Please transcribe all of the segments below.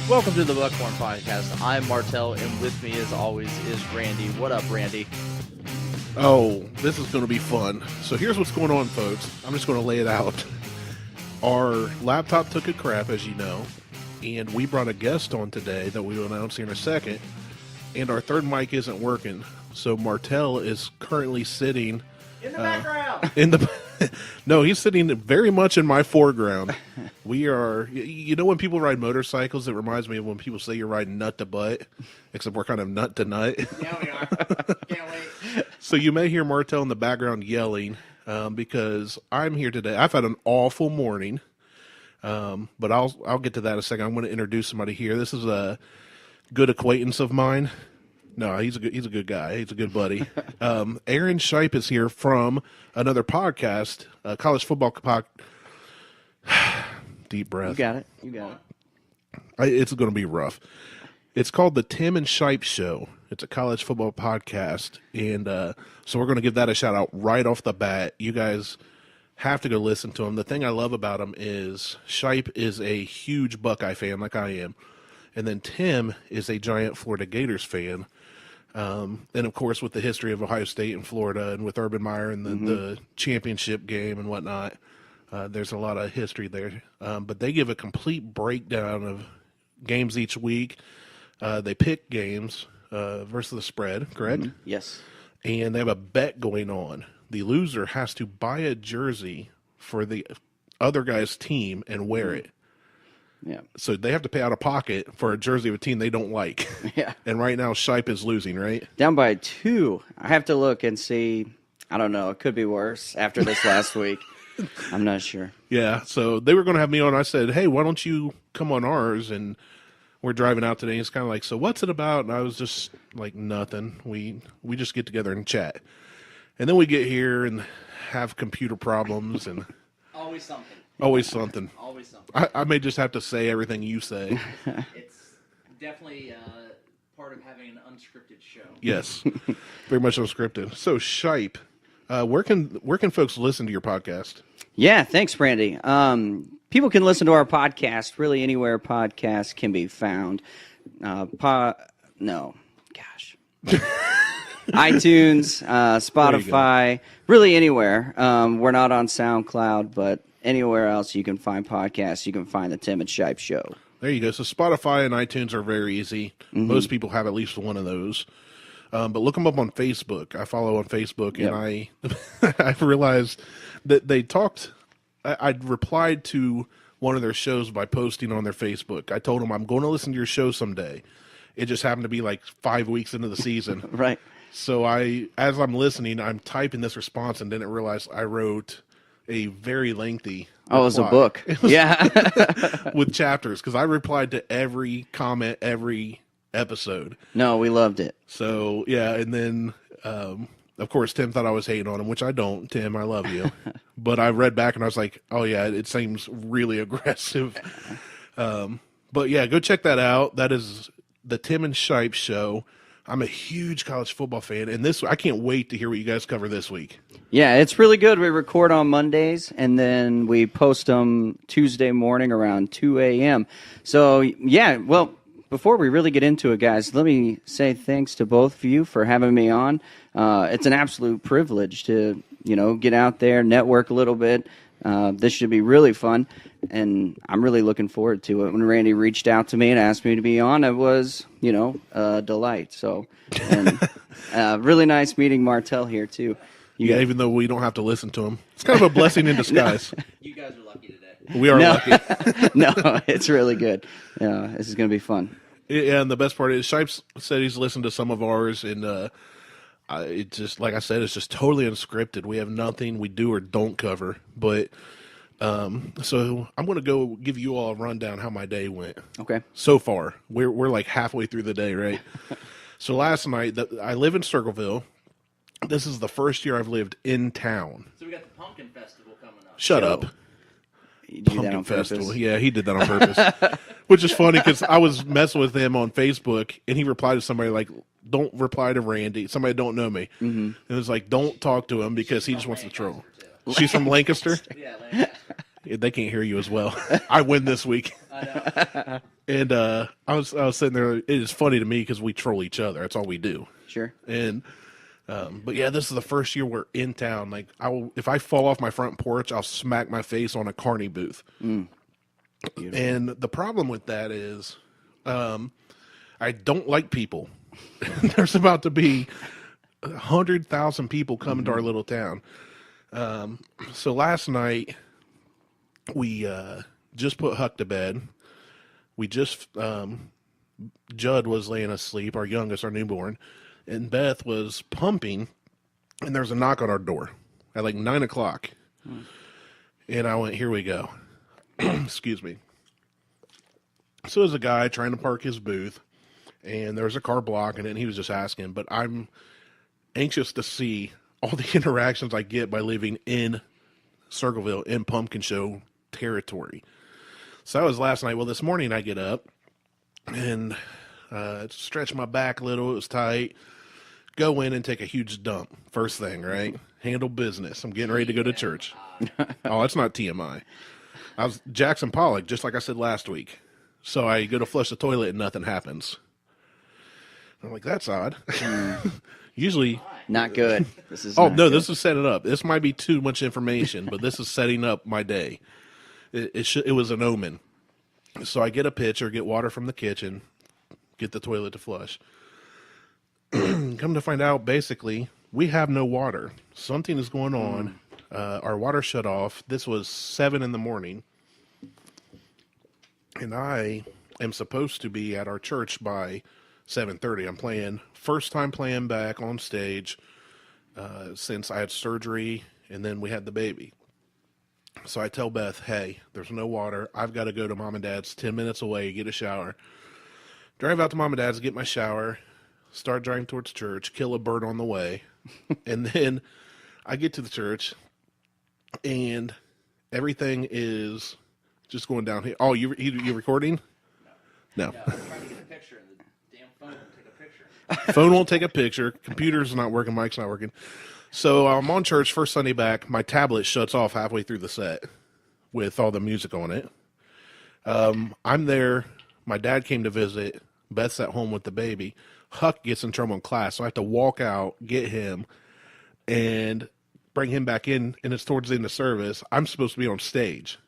Welcome to the Buckhorn Podcast. I'm Martelle, and with me, as always, is Randy. What up, Randy? Oh, this is going to be fun. So here's what's going on, folks. I'm just going to lay it out. Our laptop took a crap, as you know, and we brought a guest on today that we will announce here in a second, and our third mic isn't working. So Martelle is currently sitting In the background! No, he's sitting very much in my foreground. We are, you know, when people ride motorcycles, it reminds me of when people say you're riding nut to butt, except we're kind of nut to nut. Yeah, we are. Can't wait. So you may hear Martelle in the background yelling because I'm here today. I've had an awful morning, but I'll get to that in a second. I'm going to introduce somebody here. This is a good acquaintance of mine. No, he's a good guy. He's a good buddy. Aaron Shipe is here from another podcast, college football Deep breath. You got it. It's going to be rough. It's called the Tim and Shipe Show. It's a college football podcast, and so we're going to give that a shout out right off the bat. You guys have to go listen to him. The thing I love about him is Shipe is a huge Buckeye fan, like I am, and then Tim is a giant Florida Gators fan. And of course, with the history of Ohio State and Florida, and with Urban Meyer and the championship game and whatnot, there's a lot of history there. But they give a complete breakdown of games each week. They pick games versus the spread, correct? Mm-hmm. Yes. And they have a bet going on. The loser has to buy a jersey for the other guy's team and wear it. Yeah. So they have to pay out of pocket for a jersey of a team they don't like. Yeah. And right now, Shipe is losing, right? Down by 2. I have to look and see. I don't know. It could be worse after this last week. I'm not sure. Yeah. So they were going to have me on. I said, hey, why don't you come on ours? And we're driving out today. And it's kind of like, so what's it about? And I was just like, nothing. We just get together and chat. And then we get here and have computer problems and Always something. always something. Always something. I may just have to say everything you say. It's definitely part of having an unscripted show. Yes. Very much unscripted. So Shipe, where can folks listen to your podcast? Yeah. Thanks, Brandy. People can listen to our podcast really anywhere podcasts can be found. iTunes, Spotify, really anywhere. We're not on SoundCloud, but anywhere else you can find podcasts, you can find the Tim and Shipe Show. There you go. So Spotify and iTunes are very easy. Mm-hmm. Most people have at least one of those. But look them up on Facebook. I follow on Facebook, and I realized that they talked. I replied to one of their shows by posting on their Facebook. I told them I'm going to listen to your show someday. It just happened to be like 5 weeks into the season. Right. So as I'm listening, I'm typing this response and didn't realize I wrote a very lengthy reply. It was a book. Yeah. with chapters, because I replied to every comment, every episode. No, we loved it. So, yeah, and then, of course, Tim thought I was hating on him, which I don't. Tim, I love you. But I read back and I was like, oh, yeah, it seems really aggressive. But, yeah, go check that out. That is the Tim and Shipe Show. I'm a huge college football fan, and I can't wait to hear what you guys cover this week. Yeah, it's really good. We record on Mondays, and then we post them Tuesday morning around 2 a.m. So, yeah, well, before we really get into it, guys, let me say thanks to both of you for having me on. It's an absolute privilege to, get out there, network a little bit. This should be really fun, and I'm really looking forward to it. When Randy reached out to me and asked me to be on, it was, a delight. So, and, really nice meeting Martelle here, too. Even though we don't have to listen to him. It's kind of a blessing in disguise. You guys are lucky today. We are lucky. No, it's really good. This is going to be fun. Yeah, and the best part is Shipe said he's listened to some of ours, and it just, like I said, it's just totally unscripted. We have nothing we do or don't cover. But so I'm going to go give you all a rundown how my day went. Okay. So far, we're like halfway through the day, right? So last night, I live in Circleville. This is the first year I've lived in town. So we got the Pumpkin Festival coming up. Shut up. You do that Pumpkin on Festival. purpose? Yeah, he did that on purpose. Which is funny because I was messing with him on Facebook, and he replied to somebody like, don't reply to Randy, somebody don't know me. Mm-hmm. And it was like, don't talk to him because he just wants to troll. She's from Lancaster? Yeah, Lancaster. They can't hear you as well. I win this week. And I was sitting there. It is funny to me because we troll each other. That's all we do. Sure. And but yeah, this is the first year we're in town. Like, if I fall off my front porch, I'll smack my face on a Carney booth. And the problem with that is, I don't like people. There's about to be 100,000 people coming to our little town. So last night we just put Huck to bed. We just Judd was laying asleep, our youngest, our newborn, and Beth was pumping, and there was a knock on our door at like 9 o'clock. And I went, here we go. Excuse me. So there's a guy trying to park his booth, and there was a car blocking it, and he was just asking. But I'm anxious to see all the interactions I get by living in Circleville, in Pumpkin Show territory. So that was last night. Well, this morning I get up, and stretch my back a little. It was tight. Go in and take a huge dump. First thing, right? Handle business. I'm getting ready to go to church. Oh, that's not TMI. I was Jackson Pollock, just like I said last week. So I go to flush the toilet and nothing happens. I'm like, that's odd. Usually... Not good. This is This is setting up. This might be too much information, but this is setting up my day. It was an omen. So I get a pitcher, get water from the kitchen, get the toilet to flush. Come to find out, basically, we have no water. Something is going on. Our water shut off. This was 7 in the morning. And I am supposed to be at our church by 7:30. I'm playing, first time playing back on stage since I had surgery and then we had the baby. So I tell Beth, hey, there's no water. I've got to go to Mom and Dad's 10 minutes away, get a shower. Drive out to Mom and Dad's, get my shower, start driving towards church, kill a bird on the way. And then I get to the church and everything is just going down here. Oh, you recording? No. I'm trying to get a picture, and the damn phone won't take a picture. Phone won't take a picture. Computer's not working. Mic's not working. So I'm on church, first Sunday back. My tablet shuts off halfway through the set with all the music on it. I'm there. My dad came to visit. Beth's at home with the baby. Huck gets in trouble in class, so I have to walk out, get him, and bring him back in, and it's towards the end of service. I'm supposed to be on stage.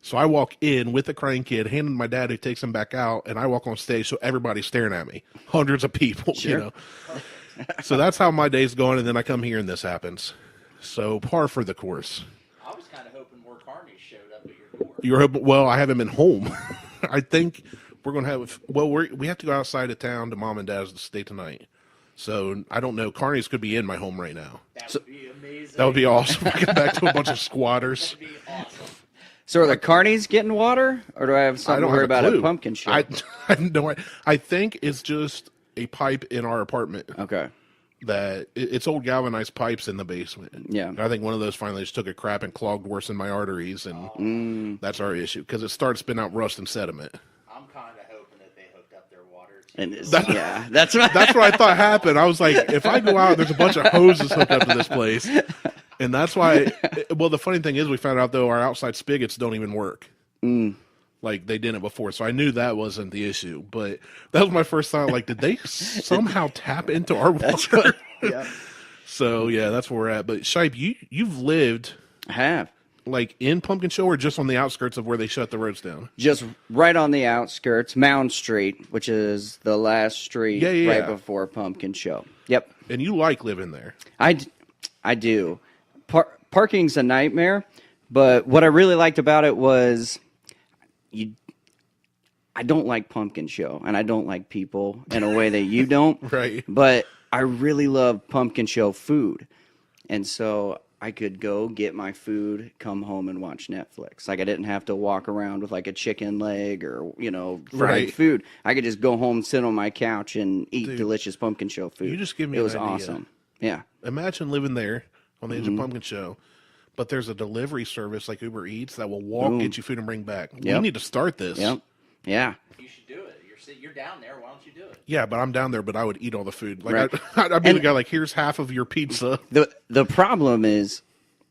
So I walk in with the crying kid, hand him to my dad who takes him back out, and I walk on stage so everybody's staring at me. Hundreds of people, Sure. you know. So that's how my day's going, and then I come here and this happens. So par for the course. I was kind of hoping more carnies showed up at your door. You're hoping, well, I haven't been home. I think we're going to have, well, we have to go outside of town to Mom and Dad's to stay tonight. So I don't know. Carnies could be in my home right now. That would be amazing. That would be awesome. We get back to a bunch of squatters. That'd be awesome. So are the carnies getting water, or do I have something to worry about at Pumpkin Show? I think it's just a pipe in our apartment. Okay. That it's old galvanized pipes in the basement. Yeah. I think one of those finally just took a crap and clogged worse in my arteries, and that's our issue because it started spitting out rust and sediment. I'm kind of hoping that they hooked up their water. And that's right. That's what I thought happened. I was like, if I go out, there's a bunch of hoses hooked up to this place. And that's why, well, the funny thing is we found out, though, our outside spigots don't even work. Like, they didn't before. So I knew that wasn't the issue. But that was my first thought, like, did they somehow tap into our water? Yeah. So, yeah, that's where we're at. But, Shipe, you've lived, I have. like, in Pumpkin Show or just on the outskirts of where they shut the roads down? Just right on the outskirts, Mound Street, which is the last street right before Pumpkin Show. Yep. And you like living there. I do. Parking's a nightmare, but what I really liked about it was I don't like Pumpkin Show, and I don't like people in a way that you don't. Right. But I really love Pumpkin Show food, and so I could go get my food, come home, and watch Netflix. Like, I didn't have to walk around with, like, a chicken leg or, fried food. I could just go home, sit on my couch, and eat delicious Pumpkin Show food. You just give me It was an idea. awesome. Yeah. Imagine living there on the edge of Pumpkin Show, but there's a delivery service like Uber Eats that will walk, get you food, and bring back. We need to start this. Yep. Yeah. You should do it. You're down there. Why don't you do it? Yeah, but I'm down there, but I would eat all the food. Like, Right. I'd be the guy like, here's half of your pizza. The problem is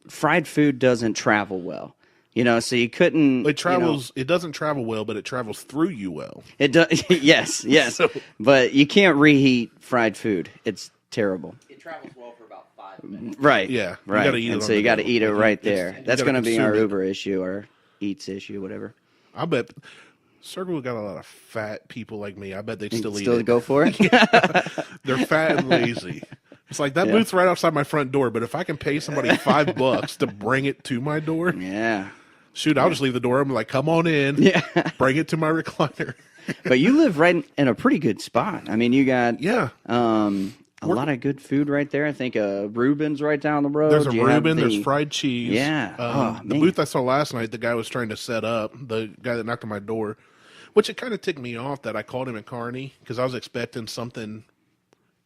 fried food doesn't travel well. You know, so you couldn't. It travels. It doesn't travel well, but it travels through you well. It does. Yes, yes. But you can't reheat fried food. It's terrible. It travels well for about 5 minutes. Right. Yeah, you Right. gotta eat it and on so the you got to go. eat it Like, right it's- there. you That's gotta going to be our consume it. Uber issue or Eats issue, whatever. I bet Circleville got a lot of fat people like me. I bet they'd still eat Still it. go for it. They're fat and lazy. It's like that Yeah. booth's right outside my front door, but if I can pay somebody $5 to bring it to my door, Yeah. shoot, I'll just leave the door. I'm like, come on in, Yeah. bring it to my recliner. But you live right in a pretty good spot. I mean, you got Yeah, a lot of good food right there. I think Reuben's right down the road. there's a You have Reuben, the- there's fried cheese. Yeah. The Man. booth I saw last night, the guy was trying to set up, the guy that knocked on my door, which it kind of ticked me off that I called him a carny because I was expecting something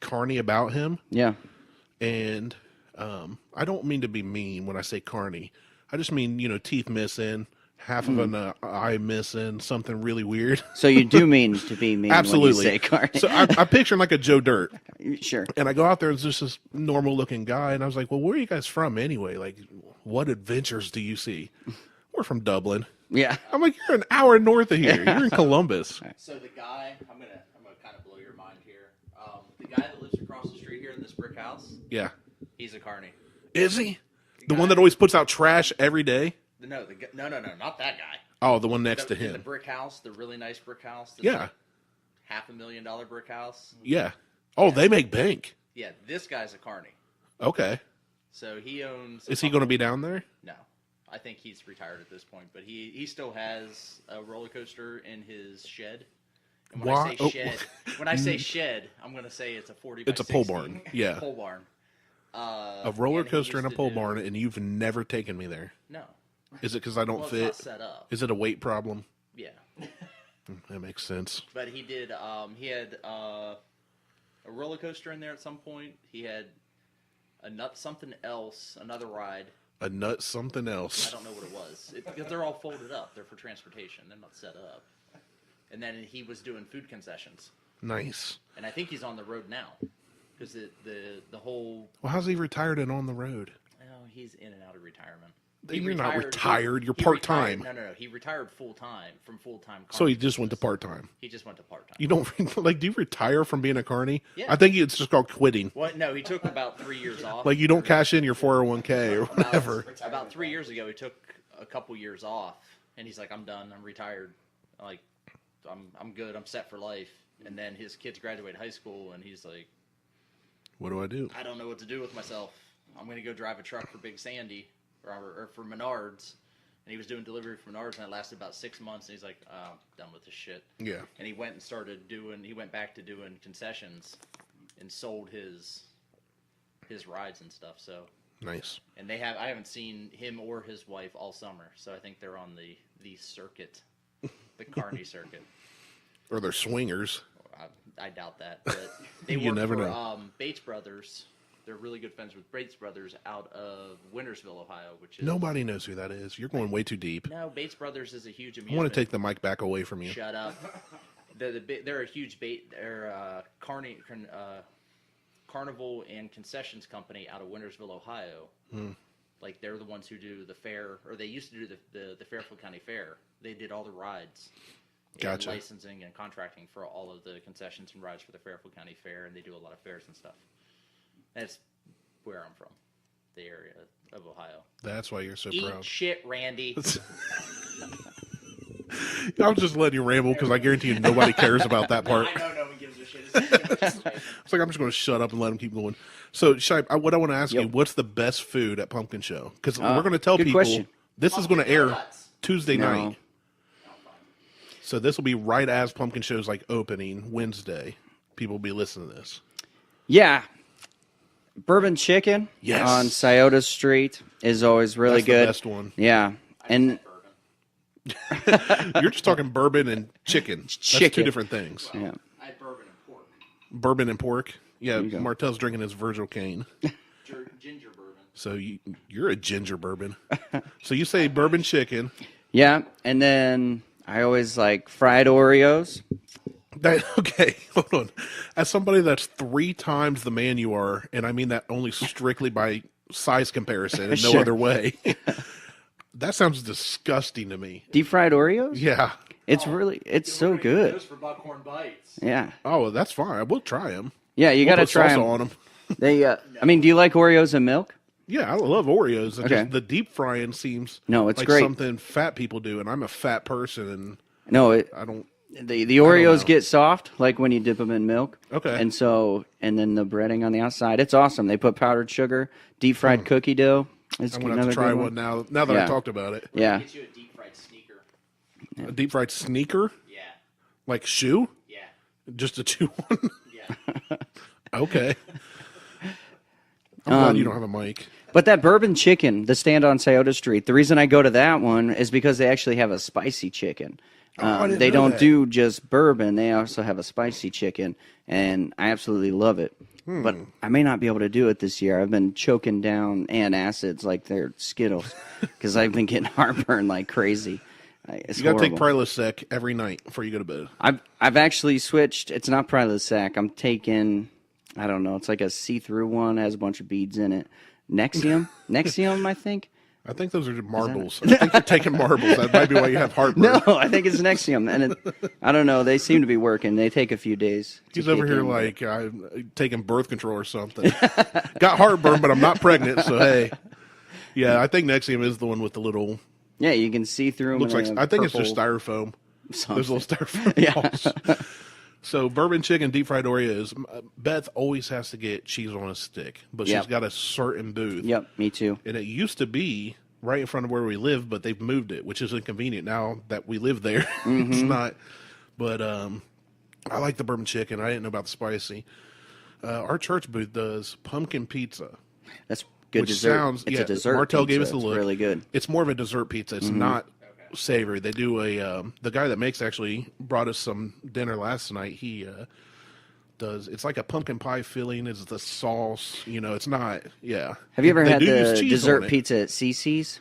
carny about him. Yeah. And I don't mean to be mean when I say carny. I just mean, teeth missing, half of an eye missing, something really weird. So you do mean to be mean Absolutely. when you say carne. So I picture him like a Joe Dirt. Sure. And I go out there and it's just this normal looking guy. And I was like, well, where are you guys from anyway? Like, what adventures do you see? We're from Dublin. Yeah. I'm like, you're an hour north of here. You're in Columbus. So the guy, I'm gonna kind of blow your mind here. The guy that lives across the street here in this brick house, Yeah. he's a carny. Is he? The one that always puts out trash every day? No, no, not that guy. Oh, the one next to In the him. brick house, the really nice brick house. That's Yeah. like $500,000 brick house. Yeah. Oh, they make bank. Yeah, this guy's a carny. Okay. So he owns. Is he going to be down there? No, I think he's retired at this point. But he still has a roller coaster in his shed. And when Why- I say shed, when I say shed, I'm going to say it's a 40 by It's a 60 pole barn. Yeah. pole barn. A roller and he coaster and a used to pole do- barn, and you've never taken me there. No, Is it because I don't well, it's fit? not set up. Is it a weight problem? Yeah, That makes sense. but he did. He had a roller coaster in there at some point. He had something else, another ride. A nut something I else. don't know what it was because they're all folded up. They're for transportation. They're not set up. And then he was doing food concessions, Nice. and I think he's on the road now because the whole. Well, how's he retired and on the road? Oh, he's in and out of retirement. You're not retired. You're he part-time. retired- No. He retired full time from full time. So he just went to part-time. He just went to part time. You don't, do you retire from being a carny? Yeah. I think it's just called quitting. What? No, he took about 3 years off. Like you don't cash in your 401k or whatever. About 3 years ago, he took a couple years off, and he's like, "I'm done. I'm retired. Like, I'm good. I'm set for life." And then his kids graduate high school, and he's like, What do I do? "I don't know what to do with myself. I'm going to go drive a truck for Big Sandy or for Menards." And he was doing delivery for Menards, and it lasted about 6 months. And he's like, "Oh, I'm done with this shit." Yeah. And he went and started doing. He went back to doing concessions, and sold his rides and stuff. So. Nice. And I haven't seen him or his wife all summer, so I think they're on the circuit, the carny circuit. Or they're swingers. I doubt that, but they You work never for know. Bates Brothers. They're really good friends with Bates Brothers out of Wintersville, Ohio, which is Nobody knows who that is. You're going way too deep. No, Bates Brothers is a huge I amusement. want to take the mic back away from you. Shut up. They're a huge carnival and concessions company out of Wintersville, Ohio. Like they're the ones who do the fair, or they used to do the Fairfield County Fair. They did all the rides, Gotcha. and licensing and contracting for all of the concessions and rides for the Fairfield County Fair, and they do a lot of fairs and stuff. That's where I'm from, the area of Ohio. That's why you're so Eat proud. shit, Randy. I was just letting you ramble because I guarantee you nobody cares about that part. I know no one gives a shit. It's like I'm just going to shut up and let them keep going. So, Shipe, what I want to ask you, Yep. what's the best food at Pumpkin Show? Because we're going to tell good people question. this is going to air Nuts. Tuesday No. night. So this will be right as Pumpkin Show's like opening Wednesday. People will be listening to this. Yeah. Bourbon chicken Yes. on Scioto Street is always really That's good. the best one. Yeah. And You're just talking bourbon and chicken. That's two Chicken. different things. yeah. I had bourbon and pork. Bourbon and pork. Yeah, you go. Martelle's drinking his Virgil cane. Ginger bourbon. So you're a ginger bourbon. So you say bourbon chicken. Yeah. And then I always like fried Oreos. Okay, hold on. As somebody that's 3 times the man you are, and I mean that only strictly by size comparison and no Sure. other way, That sounds disgusting to me. Deep fried Oreos? Yeah. It's so good. Those for Buckhorn bites. Yeah. Oh, that's fine. I will try them. Yeah, you got to try salsa them. on them. They, I mean, do you like Oreos and milk? Yeah, I love Oreos. Okay. Just the deep frying seems No, it's like great. something fat people do, and I'm a fat person, and No, I don't. the Oreos know. get soft, like when you dip them in milk. Okay. And then the breading on the outside, it's awesome. They put powdered sugar, deep fried cookie dough. It's I'm gonna have another to try good one now. Now that Yeah. I talked about it, Yeah. Get you a deep fried sneaker. a deep fried sneaker, Yeah. like shoe, Yeah. just a chew one. Yeah. Okay. I'm glad you don't have a mic. But that bourbon chicken, the stand on Scioto Street, the reason I go to that one is because they actually have a spicy chicken. I didn't They know don't that. do just bourbon. They also have a spicy chicken, and I absolutely love it. But I may not be able to do it this year. I've been choking down antacids like they're Skittles because I've been getting heartburn like crazy. It's You got to take horrible. Prilosec every night before you go to bed. I've actually switched. It's not Prilosec. I'm taking, I don't know. It's like a see-through one. Has a bunch of beads in it. Nexium, I think. I think those are marbles. I think you're taking marbles. That might be why you have heartburn. No, I think it's Nexium, and I don't know. They seem to be working. They take a few days. to He's over kick here in. like I'm taking birth control or something. Got heartburn, but I'm not pregnant, so hey. Yeah, I think Nexium is the one with the little. Yeah, you can see through them. Looks like I think it's just styrofoam. There's little styrofoam Yeah. balls. So bourbon chicken, deep fried Oreos. Beth always has to get cheese on a stick, but Yep. she's got a certain booth. Yep, me too. And it used to be right in front of where we live, but they've moved it, which is inconvenient now that we live there. It's not. But I like the bourbon chicken. I didn't know about the spicy. Our church booth does pumpkin pizza. That's good Which dessert. sounds, It's yeah, a dessert. Martelle pizza. gave us a It's look. really good. It's more of a dessert pizza. It's not savory. They do the guy that makes actually brought us some dinner last night. He does, it's like a pumpkin pie filling. It's the sauce. It's not, yeah. Have you ever They had do use the cheese dessert on it. pizza at CC's?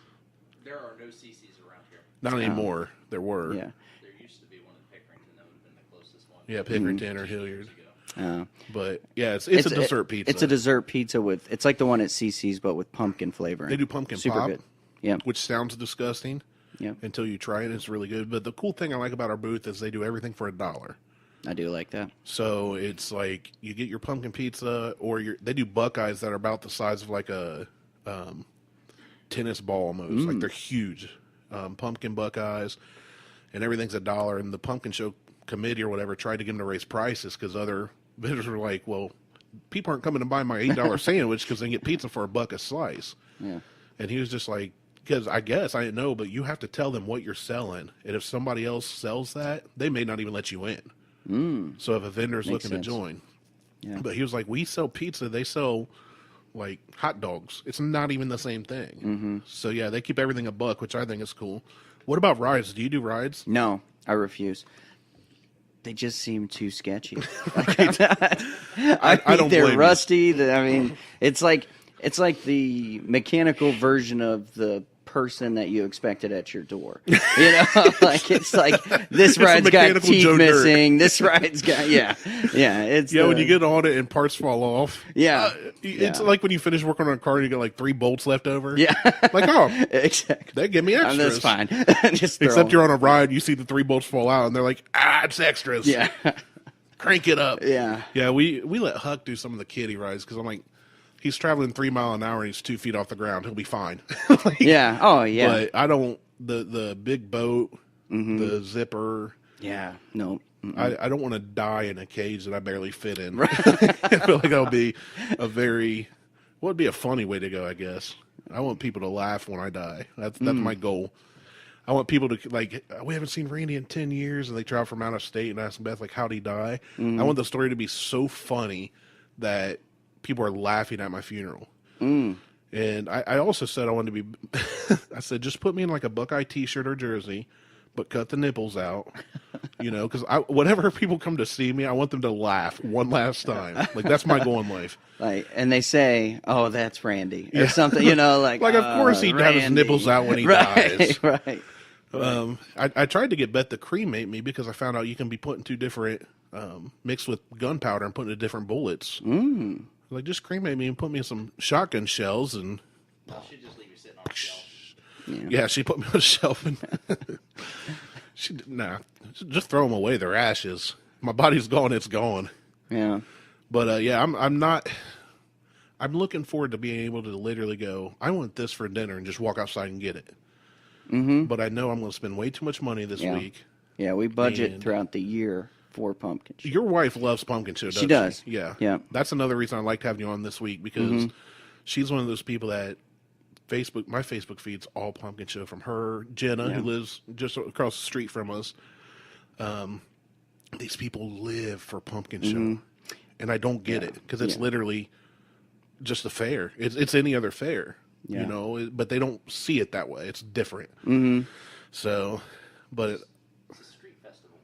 There are no CC's around here. Not anymore. There were. Yeah. There used to be one in Pickerington. That would have been the closest one. Yeah, Pickerington or Hilliard. Uh, But yeah, it's a dessert pizza. It's a dessert pizza with. It's like the one at CC's, but with pumpkin flavor. They do pumpkin Super pop, good. Yeah. which sounds disgusting Yeah. until you try it. It's really good. But the cool thing I like about our booth is they do everything for $1. I do like that. So it's like you get your pumpkin pizza, or they do Buckeyes that are about the size of like a tennis ball almost. Like they're huge, pumpkin Buckeyes, and everything's $1. And the pumpkin show committee or whatever tried to get them to raise prices because other vendors were like, "Well, people aren't coming to buy my $8 sandwich because they get pizza for $1 a slice." Yeah. And he was just like, because I guess I didn't know, but you have to tell them what you're selling, and if somebody else sells that, they may not even let you in. So if a vendor's Makes looking sense. to join, Yeah. but he was like, we sell pizza, they sell like hot dogs. It's not even the same thing. So yeah, they keep everything $1, which I think is cool. What about rides? Do you do rides? No, I refuse. They just seem too sketchy. I I don't they're blame you. rusty. It's like the mechanical version of the person that you expected at your door. Like it's like this a ride's got mechanical teeth Joe Dirt. missing. This ride's got It's Yeah, when you get on it and parts fall off. Yeah. It's Yeah. like when you finish working on a car and you got like 3 bolts left over. Yeah. Like, oh, exactly. they give me extras. That's fine. Just throw Except 'em. you're on a ride, you see the 3 bolts fall out, and they're like, it's extras. Yeah. Crank it up. Yeah. Yeah, we let Huck do some of the kiddie rides because I'm like, he's traveling 3 miles an hour and he's 2 feet off the ground. He'll be fine. Like, Yeah. Oh yeah. But I don't, the big boat, the zipper, Yeah. No. I don't want to die in a cage that I barely fit in. I feel like that'll be would be a funny way to go, I guess. I want people to laugh when I die. That's my goal. I want people to, like, we haven't seen Randy in 10 years, and they travel from out of state and ask Beth, like, how'd he die? I want the story to be so funny that people are laughing at my funeral. And I also said I wanted to be, I said, just put me in like a Buckeye t-shirt or jersey, but cut the nipples out, because whenever people come to see me, I want them to laugh one last time. Like, that's my goal in life. Like, and they say, "Oh, that's Randy," or something. Like Of course he'd have his Randy. nipples out when he Right, dies. right. I tried to get Beth to cremate me because I found out you can be putting 2 different, mixed with gunpowder and putting in different bullets. Like, just cremate me and put me in some shotgun shells and... I should just leave you sitting on the shelf. Yeah, she put me on a shelf and just throw them away. They're ashes. My body's gone. It's gone. Yeah. But yeah, I'm not. I'm looking forward to being able to literally go, I want this for dinner and just walk outside and get it. Mm-hmm. But I know I'm going to spend way too much money this week. Yeah, we budget throughout the year for pumpkin show. Your wife loves pumpkin show, doesn't she? She does. Yeah. Yeah. That's another reason I liked having you on this week because she's one of those people that my Facebook feed's all pumpkin show from her, Jenna, who lives just across the street from us. These people live for pumpkin show. And I don't get it because it's literally just a fair. It's any other fair, you know, but they don't see it that way. It's different. So, but It's a street festival.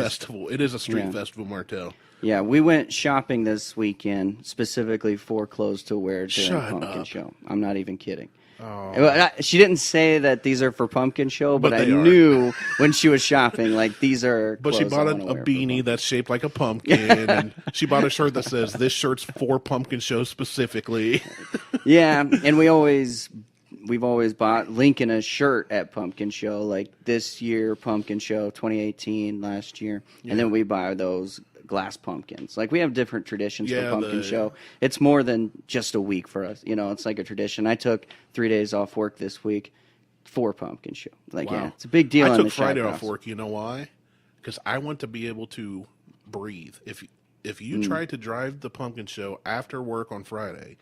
Festival. It is a street festival, Martelle. Yeah, we went shopping this weekend specifically for clothes to wear during Shut pumpkin up. show. I'm not even kidding. Oh. She didn't say that these are for pumpkin show, but I they are. knew when she was shopping, like, these are But she clothes bought I a wanna wear for beanie that's shaped like a pumpkin, and she bought a shirt that says, this shirt's for pumpkin show specifically. Yeah, and we've always bought Lincoln a shirt at pumpkin show, like this year pumpkin show 2018 last year, and then we buy those glass pumpkins. Like, we have different traditions for pumpkin show. It's more than just a week for us, you know. It's like a tradition. I took 3 days off work this week for pumpkin show. Like, yeah, it's a big deal. I in took the Friday shop off house. work. You know why? Because I want to be able to breathe. If you try to drive the pumpkin show after work on Friday,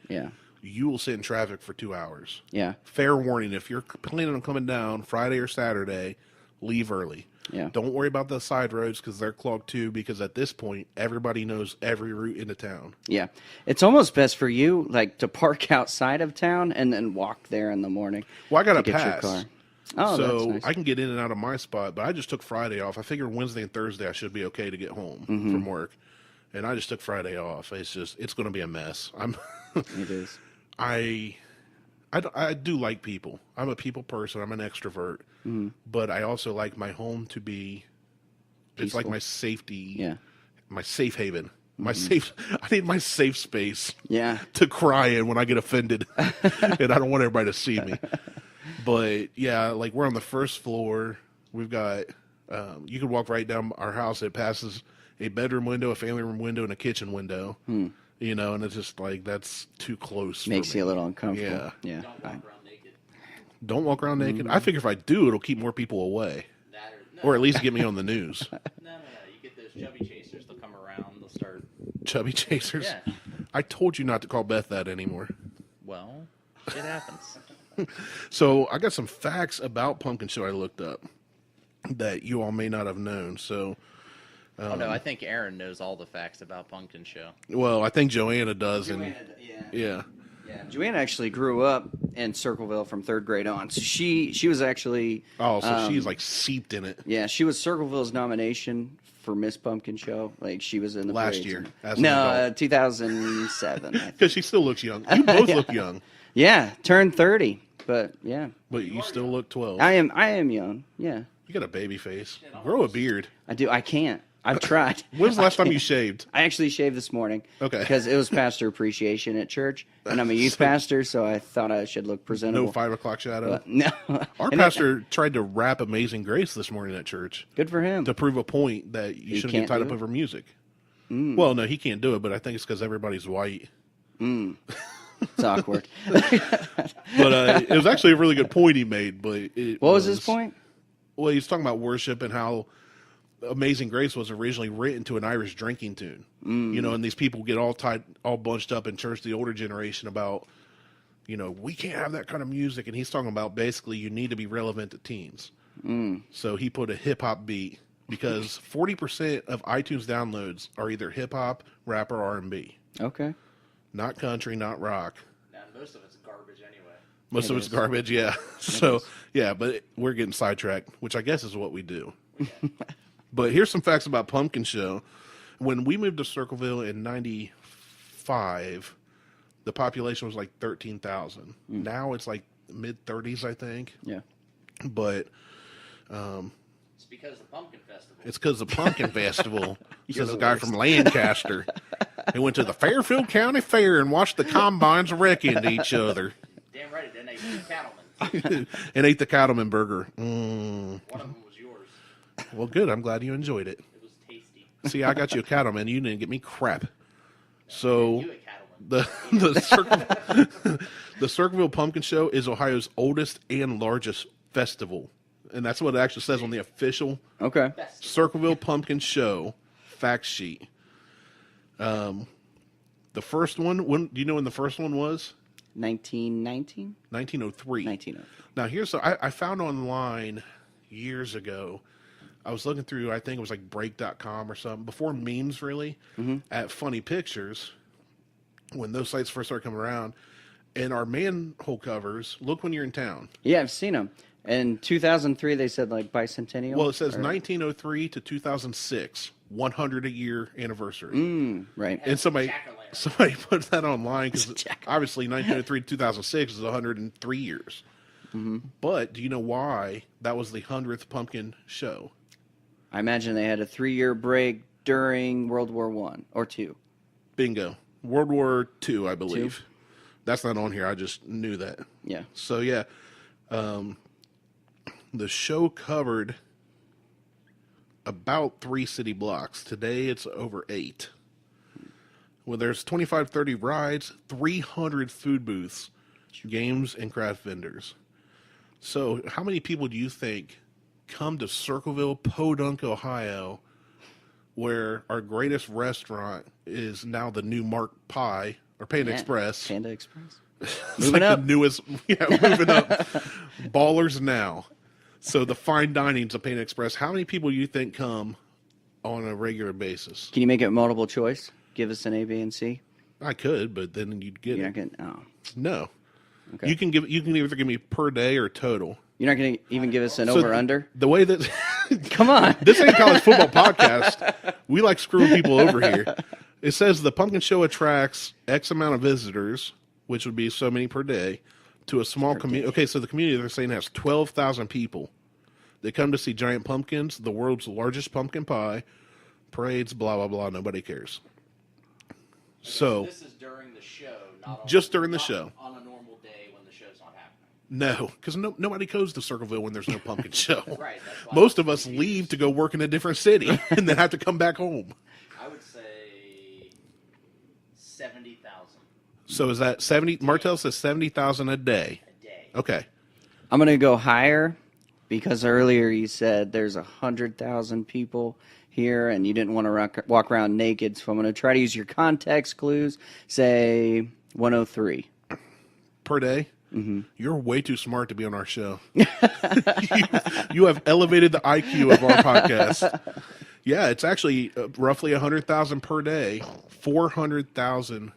you will sit in traffic for 2 hours. Yeah. Fair warning, if you're planning on coming down Friday or Saturday, leave early. Yeah. Don't worry about the side roads because they're clogged too, because at this point, everybody knows every route into town. Yeah. It's almost best for you, like, to park outside of town and then walk there in the morning. Well, I got a to get pass. your car. Oh, so that's nice. I can get in and out of my spot, but I just took Friday off. I figured Wednesday and Thursday I should be okay to get home from work. And I just took Friday off. It's going to be a mess. It is. I do like people. I'm a people person. I'm an extrovert. But I also like my home to be, it's like my safety, my safe haven. My safe. I need my safe space to cry in when I get offended. And I don't want everybody to see me. But yeah, like, we're on the first floor. We've got, you can walk right down our house. It passes a bedroom window, a family room window, and a kitchen window. You know, and it's just like, that's too close. Makes for me. you a little uncomfortable. Yeah. Yeah. Don't walk around naked. Don't walk around naked. I figure if I do, it'll keep more people away. That Or at least get me on the news. No. You get those chubby chasers. They'll come around. They'll start. Chubby chasers. Yeah. I told you not to call Beth that anymore. Well, it happens. So I got some facts about Pumpkin Show I looked up that you all may not have known. So, Oh no, I think Aaron knows all the facts about Pumpkin Show. well, I think Joanna does. Yeah. Joanna actually grew up in Circleville from 3rd grade on. So she was actually Oh, so she's like seeped in it. yeah, she was Circleville's nomination for Miss Pumpkin Show. Like, she was in the Last parades year, and- as an No, adult. 2007. I think. Because she still looks young. You both look young, Yeah, turned 30, but yeah, but you still look 12. I am young. Yeah, You got a baby face. Grow a beard. I do. I can't. I've tried. When's the last time you shaved? I actually shaved this morning. Okay. Because it was pastor appreciation at church, and I'm a youth pastor, so I thought I should look presentable. No 5 o'clock shadow. No. Our And pastor tried to rap Amazing Grace this morning at church good for him. to prove a point that you shouldn't get can't tied do up it? over music. Well, no, he can't do it, but I think it's because everybody's white. It's awkward. But it was actually a really good point he made. But What was his point? Well, he's talking about worship and how Amazing Grace was originally written to an Irish drinking tune. You know, and these people get all bunched up in church, the older generation, about, you know, we can't have that kind of music. And he's talking about basically you need to be relevant to teens. So he put a hip hop beat because 40% of iTunes downloads are either hip hop, rap, or R&B. Okay. Not country, not rock. Now, most of it's garbage anyway. Most of it's garbage, yeah. So, yeah, but we're getting sidetracked, which I guess is what we do. But here's some facts about Pumpkin Show. When we moved to Circleville in 95, the population was like 13,000. Now it's like mid-30s, I think. Yeah. But It's because of the Pumpkin Festival. it's because of the Pumpkin Festival. Says a guy from Lancaster. He went to the Fairfield County Fair and watched the combines wreck into each other. Damn right it didn't. They were cattlemen. and ate the cattleman burger. One of them was yours. Well, good. I'm glad you enjoyed it. It was tasty. See, I got you a cattleman. You didn't get me crap. So You a cattleman. the Circleville Pumpkin Show is Ohio's oldest and largest festival, and that's what it actually says on the official Okay. Circleville Pumpkin Show fact sheet. The first one, do you know when the first one was? 1919? 1903. 1903. Now, here's I found online years ago. I was looking through, I think it was like break.com or something, before memes really, at Funny Pictures, when those sites first started coming around. And our manhole covers, look when you're in town. Yeah, I've seen them. In 2003, they said like bicentennial. Well, it says 1903 to 2006, 100-year anniversary. Right. And somebody put that online because obviously 1903 to 2006 is 103 years. But do you know why that was the 100th pumpkin show? I imagine they had a 3-year break during World War I or II. Bingo. World War II, I believe. That's not on here. I just knew that. Yeah. So, yeah. The show covered about 3 city blocks. Today, it's over 8. Well, there's 25, 30 rides, 300 food booths, games, and craft vendors. So, how many people do you think come to Circleville, Podunk, Ohio, where our greatest restaurant is now the new Mark Pie, or Panda Express? Panda Express. It's Moving like up. the newest, moving up. Ballers now. So the fine dining's a Panda Express. How many people do you think come on a regular basis? Can you make it multiple choice? Give us an A, B, and C. I could, but then you'd get You're it. not gonna. Oh, No. okay. You can either give me per day or total. You're not gonna even give us an So over under. The way that Come on. this ain't college football podcast. We like screwing people over here. It says the pumpkin show attracts X amount of visitors, which would be so many per day, to a small community. Okay, so the community they're saying has 12,000 people. They come to see giant pumpkins, the world's largest pumpkin pie, parades, blah blah blah. Nobody cares. So this is during the show, not on, just during the not show. on a normal day when the show's not happening. No, because nobody goes to Circleville when there's no pumpkin show. Right. That's why Most of us leave to go work in a different city and then have to come back home. I would say 70,000 So is that 70? Martelle says 70,000 a day. a day. Okay. I'm gonna go higher because earlier you said there's 100,000 people here, and you didn't want to walk around naked. So I'm gonna try to use your context clues. Say 103 Per day? Mm-hmm. You're way too smart to be on our show. you have elevated the IQ of our podcast. Yeah, it's actually roughly 100,000 per day. 400,000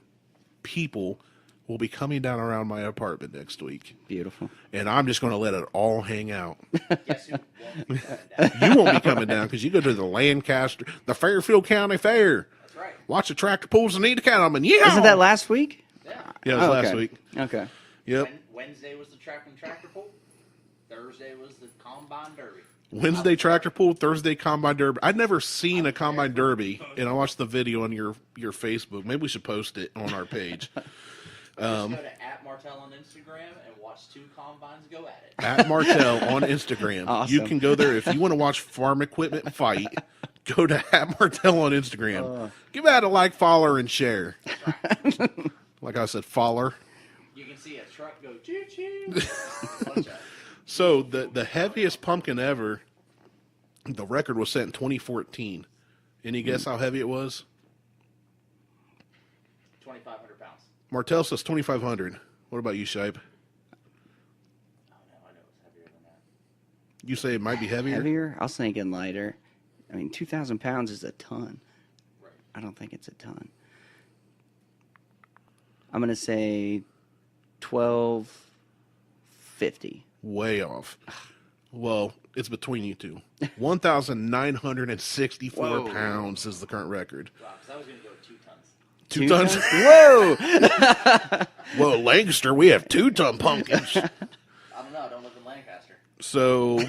people will be coming down around my apartment next week. Beautiful. And I'm just going to let it all hang out. Guess who won't be coming down? You won't be coming down because you go to the Lancaster, the Fairfield County Fair. That's right. Watch the tractor pulls and eat a cattleman. Yeah! Isn't that last week? Yeah. Yeah, it was Oh, last okay. week. Okay. Yep. Wednesday was the tractor pull. Thursday was the combine derby. Wednesday tractor pull, Thursday combine derby. I'd never seen a combine derby, and I watched the video on your Facebook. Maybe we should post it on our page. Just go to @Martelle on Instagram and watch 2 combines go at it. At Martelle on Instagram. Awesome. You can go there if you want to watch farm equipment fight. Go to @Martelle on Instagram. Give that a like, follow, and share. Like I said, follow. You can see a truck go choo choo. So the heaviest pumpkin ever, the record was set in 2014. Any guess how heavy it was? 2,500 pounds. Martelle says 2,500. What about you, Shipe? Oh no, I know it's heavier than that. You say it might be heavier? Heavier? I was thinking lighter. I mean, 2,000 pounds is a ton. Right. I don't think it's a ton. I'm gonna say 1,250. Way off. Well, it's between you two. 1,964 Whoa. pounds is the current record. Wow, because I was going to go 2 tons. 2 tons? Whoa! Well, Lancaster, we have 2-ton pumpkins. I don't know. I don't live in Lancaster. So,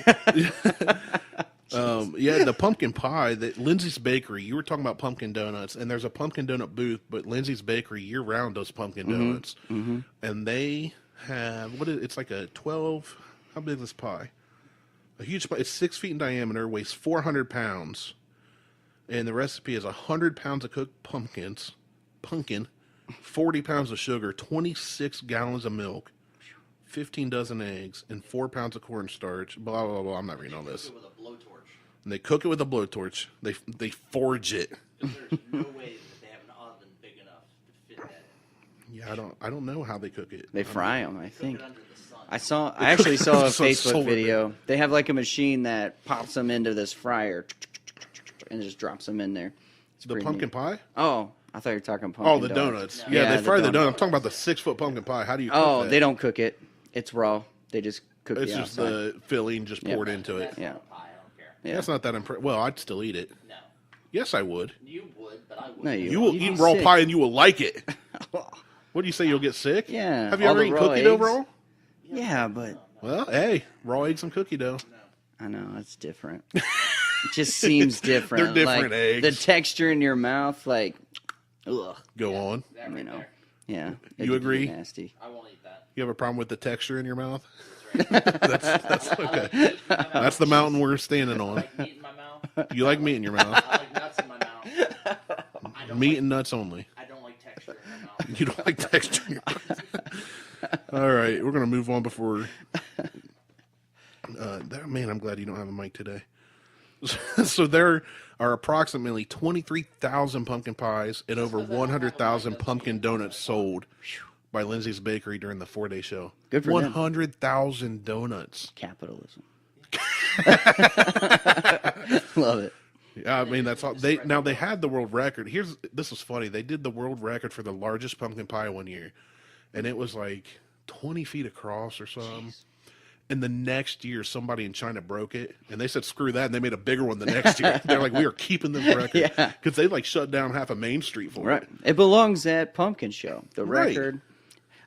yeah, the pumpkin pie, that Lindsay's Bakery, you were talking about pumpkin donuts, and there's a pumpkin donut booth, but Lindsay's Bakery year-round does pumpkin donuts. Mm-hmm. And they have it's like a 12. How big is this pie? A huge pie. It's 6 feet in diameter, weighs 400 pounds, and the recipe is 100 pounds of cooked pumpkin, 40 pounds of sugar, 26 gallons of milk, 15 dozen eggs, and 4 pounds of cornstarch. Blah blah blah. I'm not reading all this. With a blowtorch. And they cook it with a blowtorch. They forge it. There's no way that they have an oven big enough to fit that in. Yeah, I don't know how they cook it. They fry them, I think. Cook it under the sun. I actually saw a So Facebook solar video. They have like a machine that pops them into this fryer and just drops them in there. It's The pretty pumpkin neat. pie? Oh, I thought you were talking pumpkin. Oh, the donuts. No. Yeah, Yeah, they fry the the donut. I'm talking about the 6-foot pumpkin pie. How do you cook Oh, that? they don't cook it. It's raw. They just cook It's the just outside. the filling just poured Yeah. into it. That's Yeah. not a pie. I don't care. Yeah. That's not that impressive. Well, I'd still eat it. No. Yes, I would. You would, but I wouldn't. No, You will You'd eat be raw sick. pie and you will like it. What do you say? You'll get sick? Yeah, Have you all ever the eaten raw cookie dough eggs. raw? Yeah, but Well, hey, raw eggs and cookie dough. I know it's different. It just seems different. They're different like, eggs. The texture in your mouth, like, ugh. Go on. That You right know. there. Yeah. You it'd be agree? Nasty. I won't eat that. You have a problem with the texture in your mouth? That's right. That's okay. That's the mountain we're standing I on. like meat in my mouth. You like meat in your mouth? I like nuts in my mouth. I don't Meat like, and nuts only. I don't like texture in my mouth. You don't like texture in your mouth. All right, we're going to move on before... man, I'm glad you don't have a mic today. So there are approximately 23,000 pumpkin pies and over 100,000 pumpkin donuts sold by Lindsay's Bakery during the 4-day show. Good for them. 100,000 donuts. Capitalism. Love it. Yeah, I mean that's all. They had the world record. This is funny. They did the world record for the largest pumpkin pie one year, and it was like 20 feet across or something. And the next year, somebody in China broke it, and they said, "Screw that!" And they made a bigger one the next year. They're like, "We are keeping this record," Yeah. because they like shut down half of Main Street for Right. it. It belongs at Pumpkin Show. The Right. record.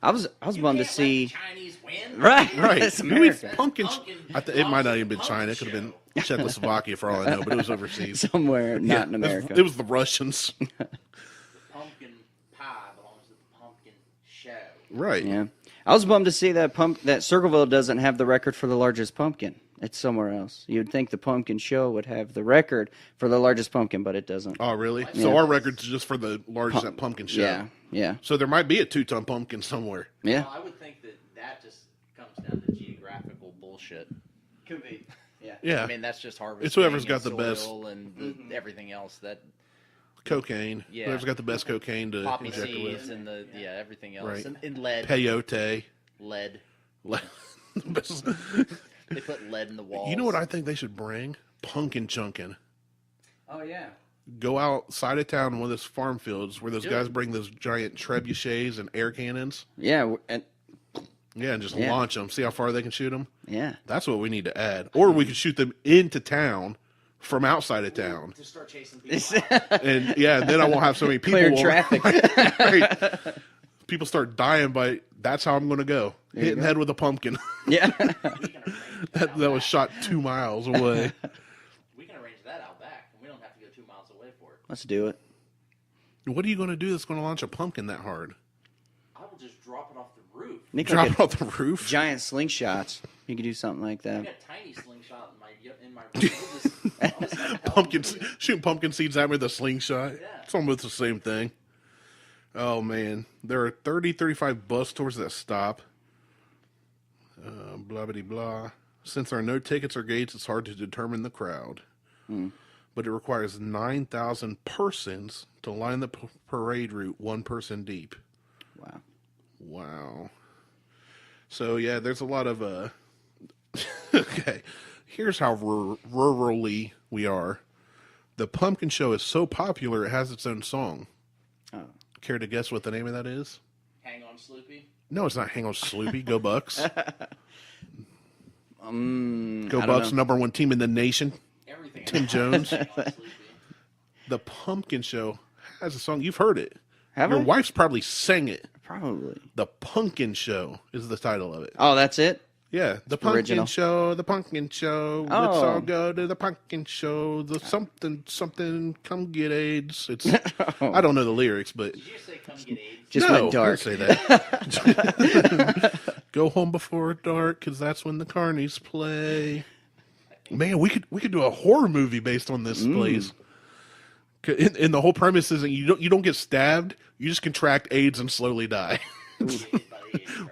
I was bummed to Can't let the see. Chinese win. Right. Right? It's Who eats America. pumpkin? Pumpkin It might not even been pumpkin China. It could have been show. Czechoslovakia for all I know, but it was overseas. Somewhere not in Yeah, America. It was the Russians. The pumpkin pie belongs to the pumpkin show. Right. Yeah. I was bummed to see that Circleville doesn't have the record for the largest pumpkin. It's somewhere else. You'd think the Pumpkin Show would have the record for the largest pumpkin, but it doesn't. Oh, really? So our record's just for the largest at pumpkin show. Yeah. Yeah. So there might be a 2-ton pumpkin somewhere. Yeah. Well, I would think that just comes down to geographical bullshit. Could be. Yeah. Yeah. I mean, that's just harvesting. It's whoever's and got the best- soil and everything else. That Cocaine. Yeah. Whoever's got the best cocaine to poppy inject it seeds with. and the everything else Right. and lead. Peyote. Lead. Best- They put lead in the walls. You know what I think they should bring? Pumpkin chunking. Oh yeah. Go outside of town in one of those farm fields where those Do guys it. bring those giant trebuchets and air cannons. Yeah. And Yeah, and just Yeah. launch them. See how far they can shoot them? yeah. That's what we need to add. Or we could shoot them into town from outside of town. to start chasing people out. And yeah, then I won't have so many people. Clear traffic. Right. People start dying, but that's how I'm going to go. Hitting head with a pumpkin. Yeah. We can arrange that was shot 2 miles away. We can arrange that out back, and we don't have to go 2 miles away for it. Let's do it. What are you going to do that's going to launch a pumpkin that hard? I will just drop it off the roof. Nick, Drop like it off the roof? giant slingshots. You could do something like I that. got a tiny slingshot in my room. I'll just have Pumpkin, help. shooting pumpkin seeds at me with a slingshot. Yeah. It's almost the same thing. Oh, man. There are 35 bus tours that stop. Blah, blah, blah. Since there are no tickets or gates, it's hard to determine the crowd. But it requires 9,000 persons to line the parade route, one person deep. Wow. Wow. So, yeah, there's a lot of... Okay. Here's how rurally we are. The Pumpkin Show is so popular, it has its own song. Oh. Care to guess what the name of that is? Hang on, Sloopy. No, it's not Hang on Sloopy. Go Bucks. Go I don't Bucks, know. #1 team in the nation. Everything. Tim Jones. Hang on, Sloopy. The Pumpkin Show has a song. You've heard it. Have Your I? wife's probably sang it. Probably. The Pumpkin Show is the title of it. Oh, that's it? Yeah, the pumpkin show, the pumpkin show. Oh. Let's all go to the pumpkin show. The something, come get AIDS. It's I don't know the lyrics, but Did you say come get AIDS? Just no, went dark. I didn't say that. Go home before dark, because that's when the carnies play. Man, we could do a horror movie based on this place. And the whole premise is that you don't get stabbed, you just contract AIDS and slowly die.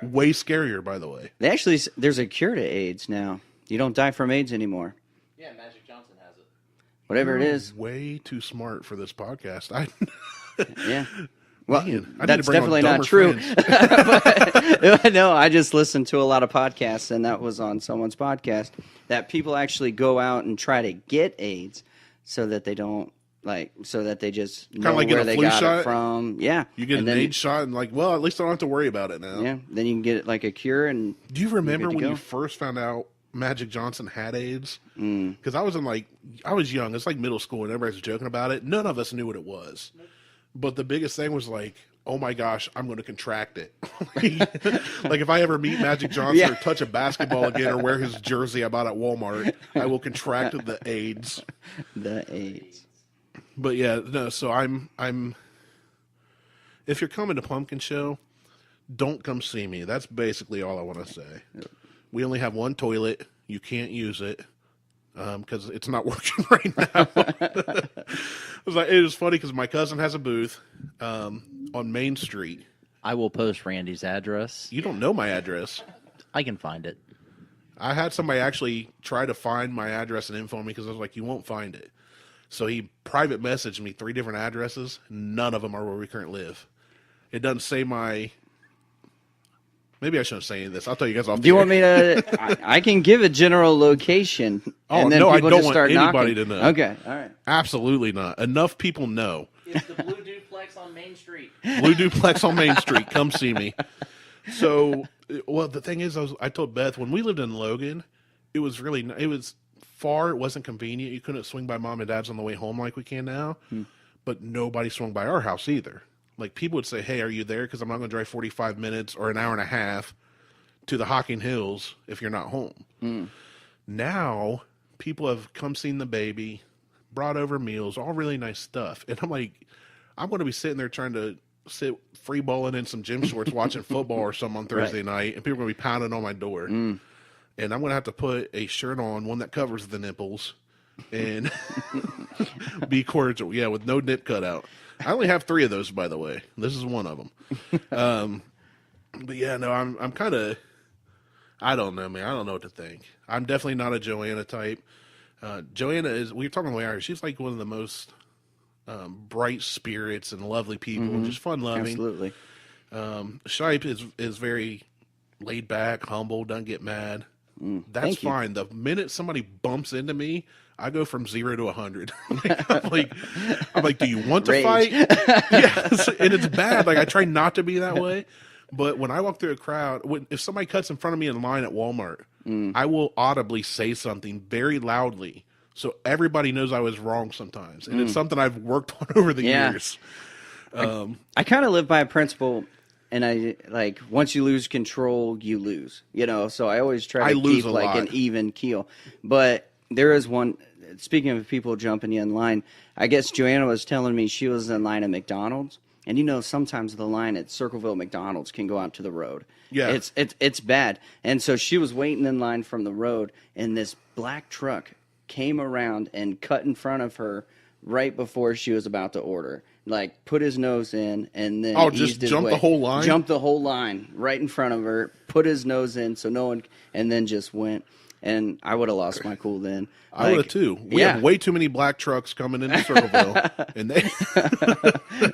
Way scarier, by the way. There's a cure to AIDS now. You don't die from AIDS anymore. Yeah, Magic Johnson has it. Whatever it is. Way too smart for this podcast. Yeah. Well, Man, I need to that's bring on definitely not dumber true. friends. No, I just listened to a lot of podcasts, and that was on someone's podcast, that people actually go out and try to get AIDS so that they don't, so that they just know like where get a they flu got shot? it from. Yeah. You get and an then, AIDS shot and well, at least I don't have to worry about it now. Yeah. Then you can get it like a cure. And Do you remember good to when go. you first found out Magic Johnson had AIDS? Because I was young. It's like middle school, and everybody was joking about it. None of us knew what it was. But the biggest thing was like, oh my gosh, I'm going to contract it. Like if I ever meet Magic Johnson or touch a basketball again or wear his jersey I bought at Walmart, I will contract the AIDS. The AIDS. But yeah, no. So I'm. If you're coming to Pumpkin Show, don't come see me. That's basically all I want to say. We only have one toilet. You can't use it because it's not working right now. It was funny because my cousin has a booth on Main Street. I will post Randy's address. You don't know my address. I can find it. I had somebody actually try to find my address and info me because I was like, you won't find it. So he private messaged me 3 different addresses. None of them are where we currently live. It doesn't say my... Maybe I shouldn't say any of this. I'll tell you guys off the Do you air. want me to? I can give a general location. Oh, and then no, I people don't just want start anybody knocking. to know. Okay, all right. Absolutely not. Enough people know. It's the Blue Duplex on Main Street. Blue Duplex on Main Street. Come see me. So, well, the thing is, I told Beth, when we lived in Logan, it was far. It wasn't convenient. You couldn't swing by mom and dad's on the way home like we can now. But nobody swung by our house either. Like, people would say, hey, are you there? Because I'm not going to drive 45 minutes or an hour and a half to the Hocking Hills if you're not home. Now, people have come seen the baby, brought over meals, all really nice stuff. And I'm like, I'm going to be sitting there trying to sit free balling in some gym shorts watching football or something on Thursday night, and people are going to be pounding on my door. And I'm going to have to put a shirt on, one that covers the nipples, and be cordial. Yeah, with no nip cutout. I only have 3 of those, by the way. This is one of them. But yeah, no, I'm kind of, I don't know, man. I don't know what to think. I'm definitely not a Joanna type. Joanna we were talking on the way out. She's like one of the most bright spirits and lovely people, just fun loving. Absolutely. Shipe is very laid back, humble, doesn't get mad. That's thank you. fine. The minute somebody bumps into me, I go from 0 to 100. I'm like, do you want to Rage. fight? Yes, and it's bad. Like, I try not to be that way, but when I walk through a crowd, if somebody cuts in front of me in line at Walmart, I will audibly say something very loudly so everybody knows I was wrong sometimes, and it's something I've worked on over the years. I kind of live by a principle, and I like once you lose control, you lose. So I always try to lose keep a like lot. an even keel. But there is one. Speaking of people jumping you in line, I guess Joanna was telling me she was in line at McDonald's, and sometimes the line at Circleville McDonald's can go out to the road. Yeah, it's bad. And so she was waiting in line from the road, and this black truck came around and cut in front of her right before she was about to order. Like, put his nose in, and then just eased his jump way. the whole line? Jumped the whole line right in front of her, put his nose in so no one, and then just went. And I would have lost my cool then. I would have too. We have way too many black trucks coming into Circleville, and they.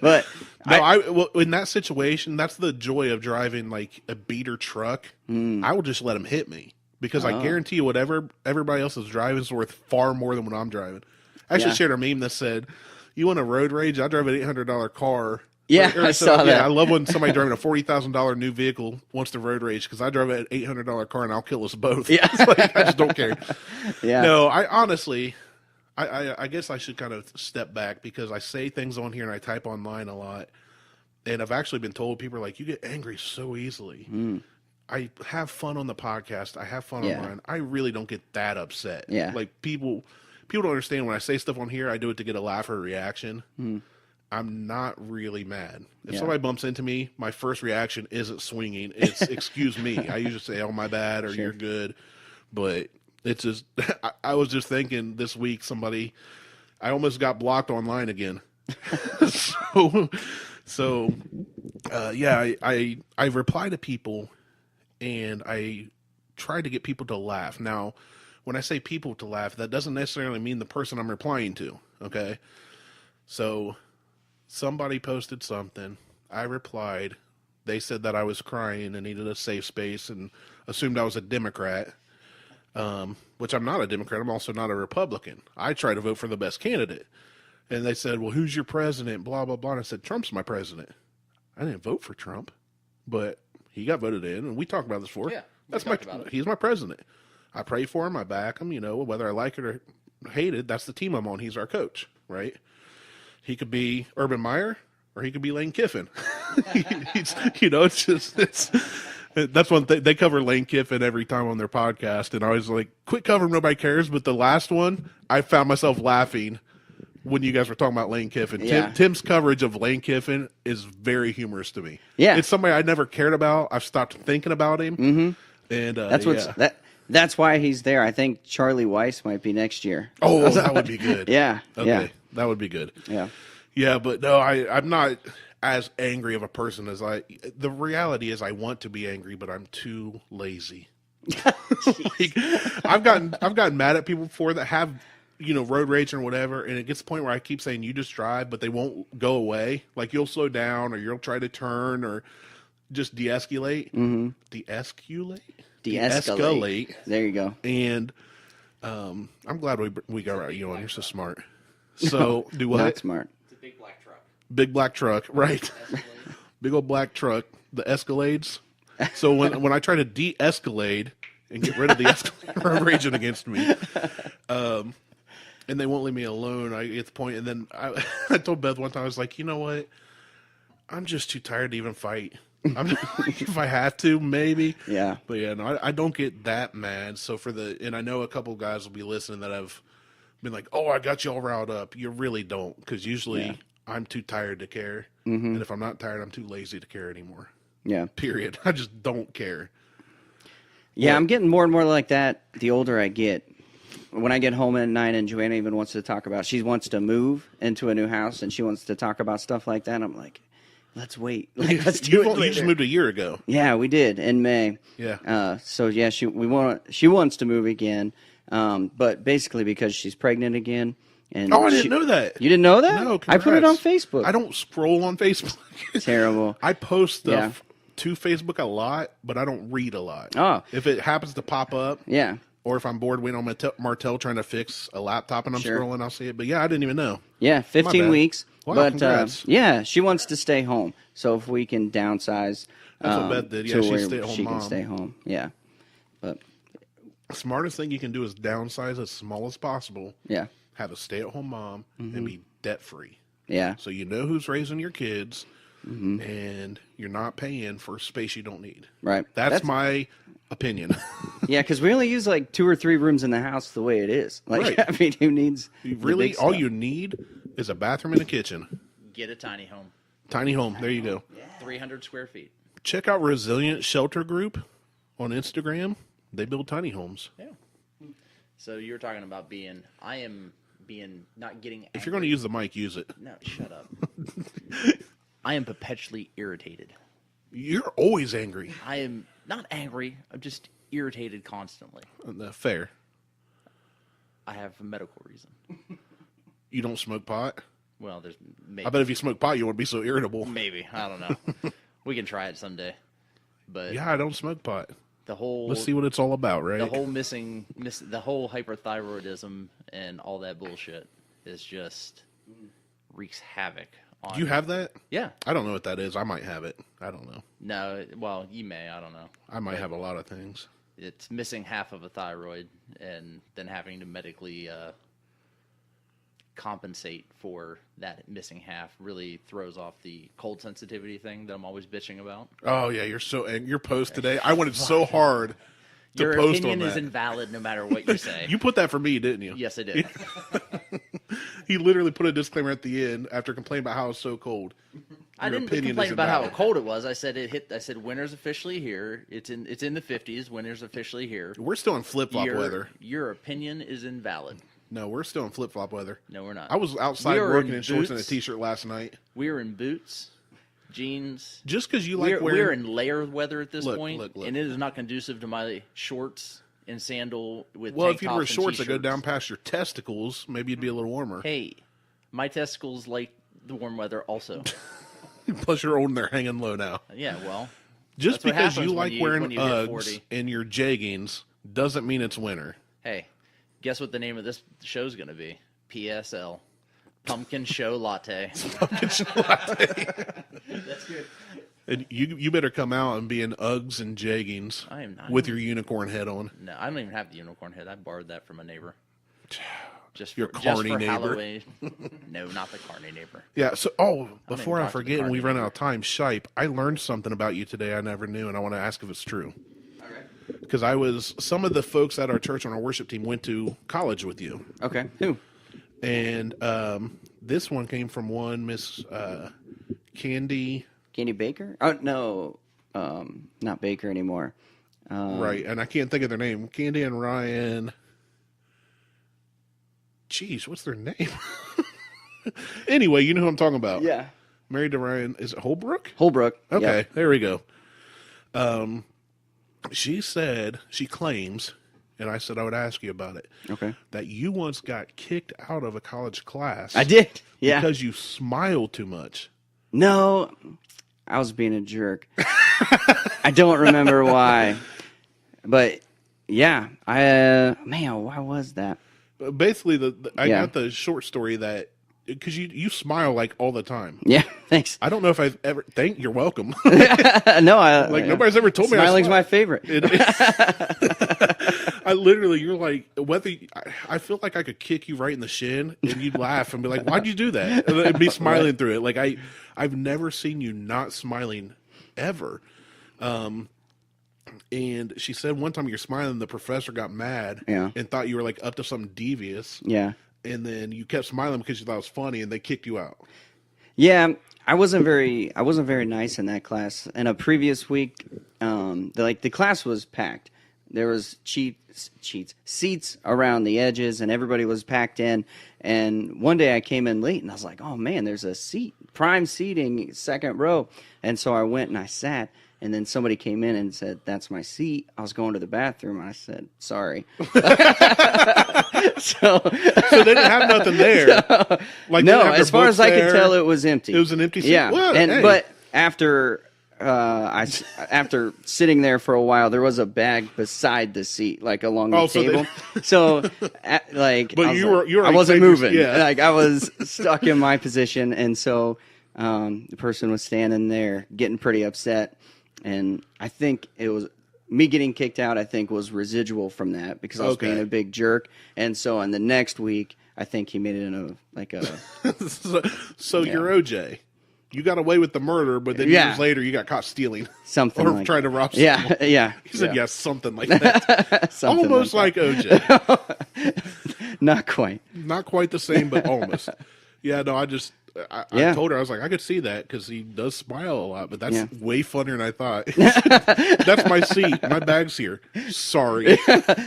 But well, in that situation, that's the joy of driving like a beater truck. I will just let them hit me because I guarantee you, whatever everybody else is driving is worth far more than what I'm driving. I actually shared a meme that said, "You want a road rage? I drive an $800 car." Yeah, I saw that. Yeah, I love when somebody driving a $40,000 new vehicle wants to road rage because I drive an $800 car and I'll kill us both. Yeah. It's like, I just don't care. Yeah. No, I honestly, I guess I should kind of step back because I say things on here and I type online a lot, and I've actually been told people are like, you get angry so easily. I have fun on the podcast. I have fun Yeah. online. I really don't get that upset. Yeah. Like people don't understand when I say stuff on here, I do it to get a laugh or a reaction. I'm not really mad. If Yeah. somebody bumps into me, my first reaction isn't swinging. It's excuse me. I usually say, oh, my bad, or you're good. But it's just, I was just thinking this week, I almost got blocked online again. So, yeah, I reply to people and I try to get people to laugh. Now, when I say people to laugh, that doesn't necessarily mean the person I'm replying to. Okay. So somebody posted something. I replied. They said that I was crying and needed a safe space and assumed I was a Democrat, which I'm not a Democrat. I'm also not a Republican. I try to vote for the best candidate. And they said, well, who's your president? Blah, blah, blah. And I said, Trump's my president. I didn't vote for Trump, but he got voted in. And we talked about this before. Yeah, He's my president. I pray for him. I back him, whether I like it or hate it. That's the team I'm on. He's our coach, right? He could be Urban Meyer or he could be Lane Kiffin. That's one thing. They cover Lane Kiffin every time on their podcast. And I was like, quit covering, nobody cares. But the last one, I found myself laughing when you guys were talking about Lane Kiffin. Yeah. Tim's coverage of Lane Kiffin is very humorous to me. Yeah. It's somebody I never cared about. I've stopped thinking about him. Mm-hmm. And that's why he's there. I think Charlie Weiss might be next year. Oh, that would be good. Yeah. Okay. Yeah. That would be good. Yeah. Yeah, but no, I'm not as angry of a person as the reality is I want to be angry, but I'm too lazy. Like, I've gotten mad at people before that have, road rage or whatever, and it gets to the point where I keep saying you just drive, but they won't go away. Like you'll slow down or you'll try to turn or just de-escalate. Mm-hmm. De-escalate. There you go. And I'm glad we got you on. You're so smart. So do what? Not smart. It's a big black truck. Big black truck, right? Big old black truck. The Escalades. So when I try to de-escalate and get rid of the Escalade raging against me, and they won't leave me alone, I get the point. And then I told Beth one time, I was like, you know what? I'm just too tired to even fight. If I have to, maybe. Yeah. But yeah, no, I don't get that mad. So and I know a couple guys will be listening that have been like, oh, I got you all riled up. You really don't, because usually I'm too tired to care. Mm-hmm. And if I'm not tired, I'm too lazy to care anymore. Yeah. Period. I just don't care. Yeah, I'm getting more and more like that the older I get. When I get home at night and Joanna even wants to talk about, she wants to move into a new house and she wants to talk about stuff like that. I'm like, let's wait. Let's do it later. You just moved a year ago. Yeah, we did in May. Yeah. So yeah, she wants to move again, but basically because she's pregnant again. And I didn't know that. You didn't know that? No, I put it on congrats. Facebook. I don't scroll on Facebook. Terrible. I post stuff to Facebook a lot, but I don't read a lot. Oh. If it happens to pop up. Yeah. Or if I'm bored waiting on Martelle trying to fix a laptop and I'm scrolling, I'll see it. But yeah, I didn't even know. Yeah, 15 weeks. Wow, but congrats. yeah, she wants to stay home. So if we can downsize, that's what Beth did. Yeah, to she's where stay-at-home she mom. can stay home. Yeah, but smartest thing you can do is downsize as small as possible. Yeah, have a stay-at-home mom and be debt-free. Yeah, so you know who's raising your kids, and you're not paying for space you don't need. Right. That's my opinion. Yeah, because we only use like 2 or 3 rooms in the house the way it is. Like, right. I mean, who needs really? All you need is a bathroom and a kitchen. Get a tiny home. Tiny home. There you go. Yeah. 300 square feet. Check out Resilient Shelter Group on Instagram. They build tiny homes. Yeah. So you were talking about I am not getting angry. If you're going to use the mic, use it. No, shut up. I am perpetually irritated. You're always angry. I am not angry. I'm just irritated constantly. Fair. I have a medical reason. You don't smoke pot? Well, there's maybe. I bet if you smoke pot, you wouldn't be so irritable. Maybe. I don't know. We can try it someday. But yeah, I don't smoke pot. Let's see what it's all about, right? The whole the whole hyperthyroidism and all that bullshit is just wreaks havoc. Do you have that? Yeah. I don't know what that is. I might have it. I don't know. No, well, you may. I don't know. I might have a lot of things. It's missing half of a thyroid and then having to medically compensate for that missing half really throws off the cold sensitivity thing that I'm always bitching about. Oh yeah, your post today. I wanted so hard to Your post opinion on is that. invalid no matter what you say. You put that for me, didn't you? Yes, I did. He literally put a disclaimer at the end after complaining about how it's so cold. I didn't complain about how cold it was. I said I said winter's officially here. It's in the 50s. Winter's officially here. We're still in flip-flop weather. Your opinion is invalid. No, we're still in flip-flop weather. No, we're not. I was outside working in shorts and a t-shirt last night. We were in boots, jeans. Just because you like wearing... We're in layer weather at this point, look. and it is not conducive to my shorts and sandal with Well, tank if you tops wear and shorts that go t-shirts. down past your testicles, maybe it'd be a little warmer. Hey, my testicles like the warm weather also. Plus, you're old and they're hanging low now. Yeah, well. Just that's what because you happens like when wearing when you hit Uggs 40. and your jeggings doesn't mean it's winter. Hey, guess what the name of this show's going to be? PSL. Pumpkin Show Latte. Pumpkin Show Latte. That's good. And you better come out and be in Uggs and jeggings I am not. with your unicorn head on. No, I don't even have the unicorn head. I borrowed that from a neighbor. Just Your for carny neighbor. Halloween. No, not the carny neighbor. Yeah, so, before I talk to the forget and we carny run out of time, Shipe, I learned something about you today I never knew, and I want to ask if it's true. Okay. Because some of the folks at our church on our worship team went to college with you. Okay. Who? And this one came from one Miss Candy. Candy Baker? Oh, no. Not Baker anymore. Right, and I can't think of their name. Candy and Ryan. Jeez, what's their name? Anyway, you know who I'm talking about. Yeah. Married to Ryan. Is it Holbrook? Holbrook. Okay, Yep. there we go. She claims, and I said I would ask you about it, Okay. that you once got kicked out of a college class. I did. Yeah. Because you smiled too much. No, I was being a jerk. I don't remember why. But, yeah. Man, why was that? But basically, I Yeah. got the short story that, because you smile like all the time. Yeah, thanks. I don't know if I've ever. You're welcome. No, Nobody's ever told me. Smiling's I my favorite. I literally, you're like, I feel like I could kick you right in the shin, and you'd laugh and be like, "Why'd you do that?" And be smiling through it. Like I've never seen you not smiling ever. And she said one time you're smiling, the professor got mad and thought you were like up to something devious. Yeah. And then you kept smiling because you thought it was funny, and they kicked you out. Yeah, I wasn't very nice in that class. In a previous week, the class was packed. There was seats around the edges, and everybody was packed in. And one day I came in late, and I was like, "Oh man, there's a seat, prime seating, second row." And so I went and I sat. And then somebody came in and said, "That's my seat." I was going to the bathroom, and I said, "Sorry." So they didn't have nothing there. Like no, as far as I could tell, it was empty. It was an empty seat. Yeah, Well, hey. but after after sitting there for a while, there was a bag beside the seat, like along the table. I wasn't moving. Yeah. Like I was stuck in my position, and so the person was standing there getting pretty upset. And I think it was me getting kicked out, I think, was residual from that because I was being a big jerk. And so in the next week, I think he made it in a So you're OJ. You got away with the murder, but then years later you got caught stealing. Something or like trying to rob someone. Yeah. He said, something like that. Something almost like OJ. Not quite. Not quite the same, but almost. Yeah, no, I told her, I was like, I could see that because he does smile a lot, but that's way funnier than I thought. That's my seat. My bag's here. Sorry.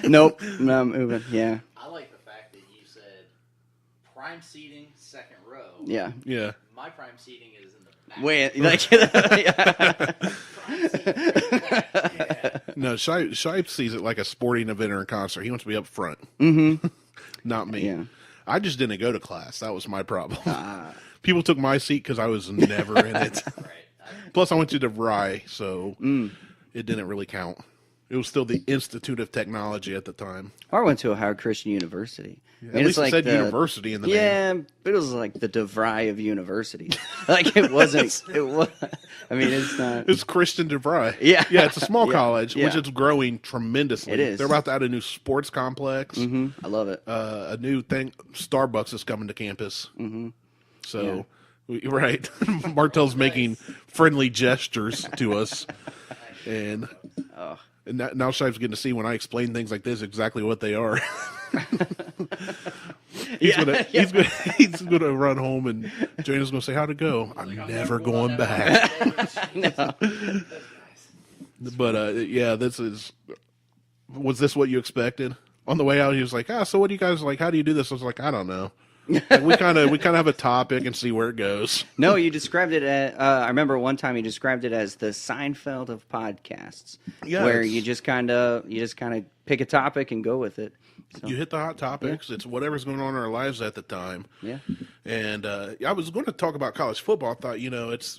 Nope. No, I'm moving. Yeah. I like the fact that you said prime seating, second row. Yeah. Yeah. My prime seating is in the back. Wait, No, Shipe sees it like a sporting event or a concert. He wants to be up front. Mm-hmm. Not me. Yeah. I just didn't go to class. That was my problem. People took my seat because I was never in it. Right. Plus, I went to DeVry, so it didn't really count. It was still the Institute of Technology at the time. I went to Ohio Christian University. At least it said university in the name. Yeah, but it was like the DeVry of universities. Like it wasn't. It was. I mean, it's not. It's Christian DeVry. Yeah. Yeah, it's a small college, Yeah. which is growing tremendously. It is. They're about to add a new sports complex. I love it. A new thing. Starbucks is coming to campus. So, right. Martelle's making friendly gestures to us. And now Shipe's getting to see when I explain things like this exactly what they are. He's gonna run home and Jana's gonna say, "How'd it go?" I'm never going back. But yeah, was this what you expected? On the way out, he was like, so what do you guys like? How do you do this? I was like, I don't know. Like, we kind of have a topic and see where it goes. No, you described it as, I remember one time you described it as the Seinfeld of podcasts. Yeah, where you just kind of pick a topic and go with it. So. You hit the hot topics. Yeah. It's whatever's going on in our lives at the time. Yeah. And I was going to talk about college football. I thought,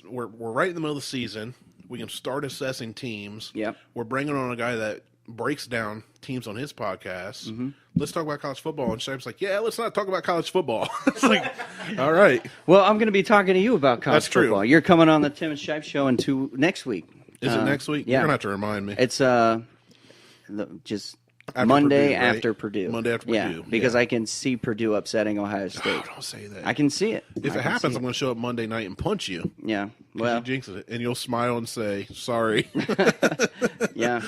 we're right in the middle of the season. We can start assessing teams. Yep. We're bringing on a guy that breaks down teams on his podcast. Let's talk about college football. And Shipe's like, yeah, let's not talk about college football. It's like, all right. Well, I'm going to be talking to you about college That's true. football. You're coming on the Tim and Shipe show next week. Is it next week? Yeah. You're going to have to remind me. It's just After Monday Purdue, right? after Purdue. Monday after Purdue. Yeah, because I can see Purdue upsetting Ohio State. Oh, don't say that. I can see it. If it happens, I'm going to show up Monday night and punch you. Yeah. Well, You jinx it. And you'll smile and say, sorry. yeah.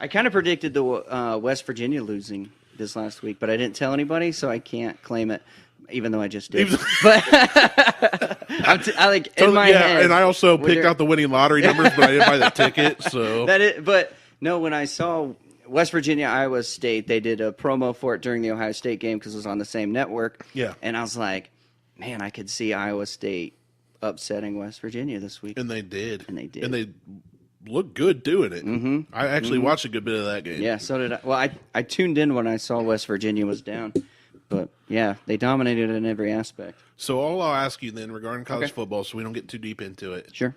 I kind of predicted the West Virginia losing this last week, but I didn't tell anybody, so I can't claim it, even though I just did. But I like in my head. And I also picked out the winning lottery numbers, but I didn't buy the ticket. So But no, when I saw West Virginia, Iowa State, they did a promo for it during the Ohio State game because it was on the same network. Yeah. And I was like, man, I could see Iowa State upsetting West Virginia this week. And they did. And they did. And they looked good doing it. I actually watched a good bit of that game. Yeah, so did I. Well, I tuned in when I saw West Virginia was down. But, yeah, they dominated in every aspect. So all I'll ask you then regarding college football, so we don't get too deep into it. Sure.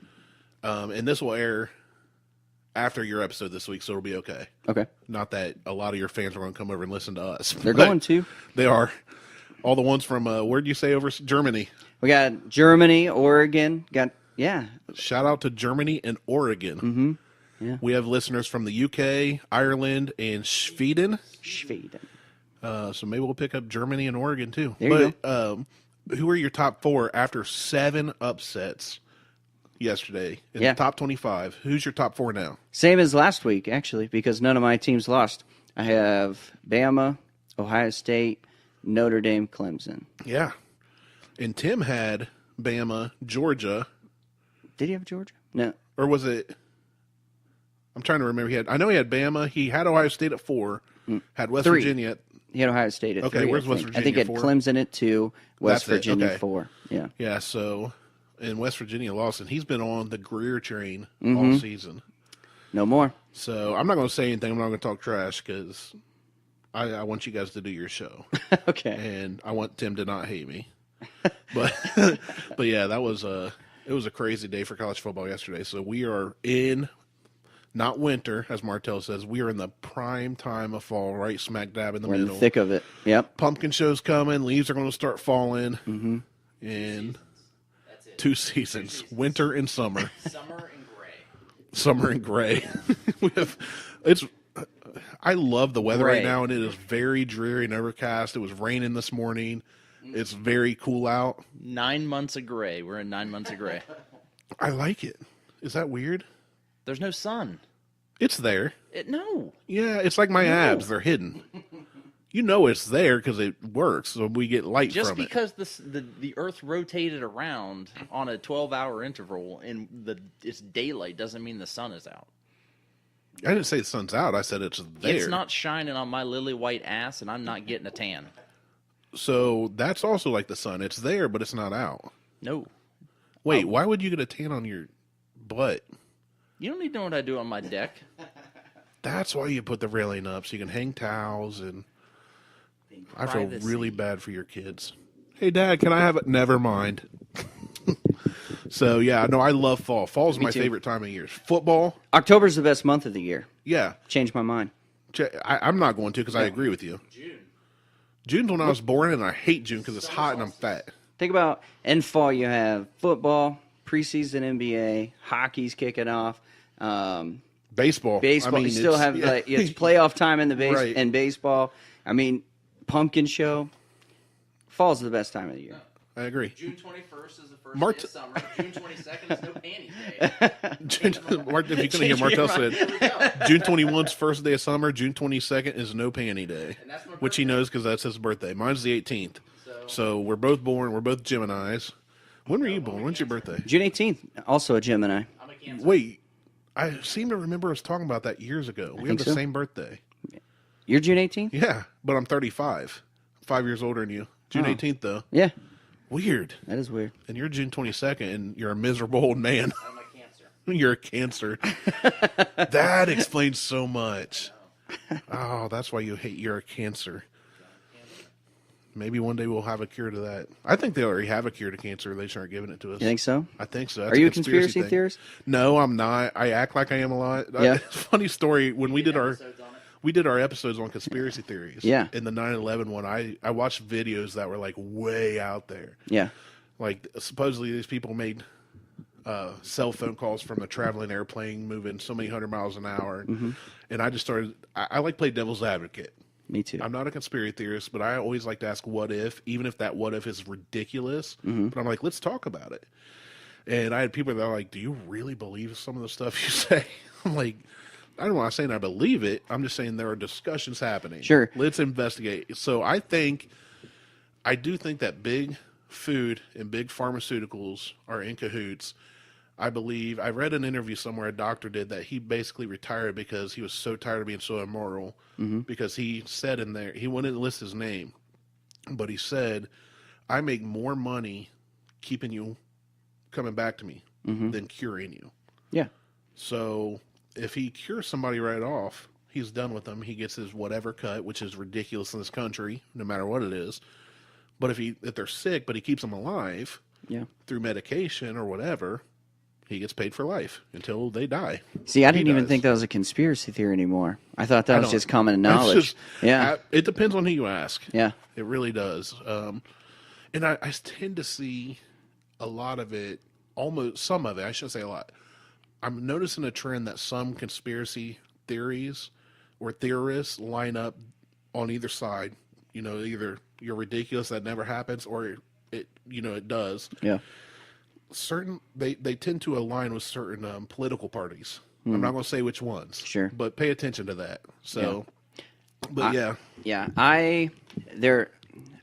And this will air after your episode this week, so it'll be okay. Okay. Not that a lot of your fans are going to come over and listen to us. They're going to. They are. All the ones from, where'd you say over? Germany. We got Germany, Oregon, yeah. Shout out to Germany and Oregon. Yeah. We have listeners from the UK, Ireland, and Sweden. So maybe we'll pick up Germany and Oregon too. There you go. Who are your top 4 after 7 upsets yesterday in the top 25? Who's your top 4 now? Same as last week, actually, because none of my teams lost. I have Bama, Ohio State, Notre Dame, Clemson. Yeah. And Tim had Bama, Georgia. Did he have Georgia? No. Or was it? I'm trying to remember. I know he had Bama. He had Ohio State at 4. Had West 3. Virginia at. He had Ohio State at 3. Okay, where's West Virginia? I think he had 4? Clemson at 2, West That's it, Virginia okay. 4. Yeah. Yeah, so. And West Virginia lost, and he's been on the Greer train all season. No more. So I'm not going to say anything. I'm not going to talk trash because I want you guys to do your show. Okay. And I want Tim to not hate me. But yeah, it was a crazy day for college football yesterday. So we are in, not winter, as Martelle says. We are in the prime time of fall, right smack dab in the We're middle. in the thick of it. Yep. Pumpkin show's coming. Leaves are going to start falling. And 2 seasons, winter and summer. Summer and gray. I love the weather right now, and it is very dreary and overcast. It was raining this morning. It's very cool out. 9 months of gray. We're in 9 months of gray. I like it. Is that weird? There's no sun. It's there. No. Yeah, it's like my abs. They're hidden. You know it's there because it works, so we get light Just from it. because the Earth rotated around on a 12-hour interval and it's daylight doesn't mean the sun is out. I didn't say the sun's out. I said it's there. It's not shining on my lily white ass, and I'm not getting a tan. So that's also like the sun. It's there, but it's not out. No. Wait, why would you get a tan on your butt? You don't need to know what I do on my deck. That's why you put the railing up, so you can hang towels, and I feel really bad for your kids. Hey, Dad, can I have it? Never mind. So, yeah, no, I love fall. Fall's my too. favorite time of year. Football, October's the best month of the year. yeah. Changed my mind. I'm not going to because I agree with you. June's when I was born, and I hate June because it's hot and I'm fat. Think about in fall you have football, preseason NBA, hockey's kicking off. Baseball. Baseball. I mean, you still have it's playoff time in the Right. in baseball. I mean, pumpkin show. Fall's the best time of the year. I agree. June 21st is the first Mart- day of summer. June 22nd is no panty day. If you couldn't hear, Martelle said There we go. June 21's first day of summer. June 22nd is no panty day, And that's my which he birthday. knows because that's his birthday. Mine's the 18th. So- So we're both born. We're both Geminis. When were you born? When's your birthday? June 18th, also a Gemini. I'm a Cancer. Wait, I seem to remember us talking about that years ago. We have think the so. same birthday. You're June 18th? Yeah, but I'm 35. 5 years older than you. June 18th, though. Yeah, Weird. that is weird. And you're June 22nd, and you're a miserable old man. I'm a Cancer. You're a Cancer. That explains so much. Oh, that's why you're a Cancer. Maybe one day we'll have a cure to that. I think they already have a cure to cancer. They just aren't giving it to us. You think so? I think so. Are you a conspiracy thing. theorist? No, I'm not. I act like I am a lot. Yeah. Funny story. When we did our Episodes on it. we did our episodes on conspiracy theories. Yeah. In the 9/11 one, I watched videos that were like way out there. Yeah. Like supposedly these people made cell phone calls from a traveling airplane moving so many 100 miles an hour, and I just started. I like play devil's advocate. Me too. I'm not a conspiracy theorist, but I always like to ask what if, even if that what if is ridiculous. But I'm like, let's talk about it. And I had people that are like, do you really believe some of the stuff you say? I'm like, I don't want to say I believe it. I'm just saying there are discussions happening. Sure. Let's investigate. So I do think that big food and big pharmaceuticals are in cahoots. I believe, I read an interview somewhere a doctor did that he basically retired because he was so tired of being so immoral. Because he said in there, he wouldn't list his name, but he said, I make more money keeping you coming back to me than curing you. Yeah. So if he cures somebody right off, he's done with them. He gets his whatever cut, which is ridiculous in this country, no matter what it is. But if they're sick, but he keeps them alive Yeah. through medication or whatever, he gets paid for life until they die. See, I didn't even does. think that was a conspiracy theory anymore. I thought that was don't- just common That's knowledge. just- Yeah. It depends on who you ask. Yeah. It really does. And I tend to see a lot of it, almost some of it, I shouldn't say a lot. I'm noticing a trend that some conspiracy theories or theorists line up on either side. You know, either you're ridiculous, that never happens, or it does. Yeah. They tend to align with certain political parties. I'm not going to say which ones. Sure. But pay attention to that. So, but yeah. Yeah,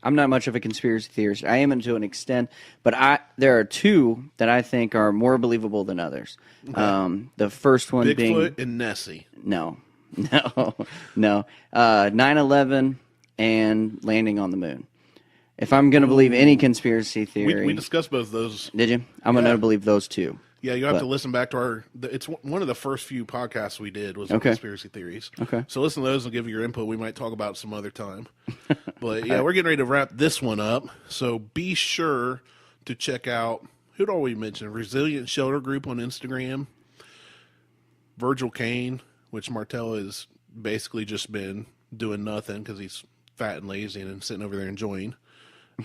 I'm not much of a conspiracy theorist. I am to an extent, but there are two that I think are more believable than others. The first one being Bigfoot and Nessie. no. 9/11 and landing on the moon. If I'm going to believe any conspiracy theory, We discussed both of those. did you? I'm going Yeah. to believe those two. Yeah, you have to listen back to it's one of the first few podcasts we did was on Okay. conspiracy theories. Okay. So listen to those and give your input. We might talk about it some other time. But yeah, we're getting ready to wrap this one up. So be sure to check out, who did we mention? Resilient Shelter Group on Instagram. Virgil Kaine, which Martelle has basically just been doing nothing because he's fat and lazy and sitting over there enjoying.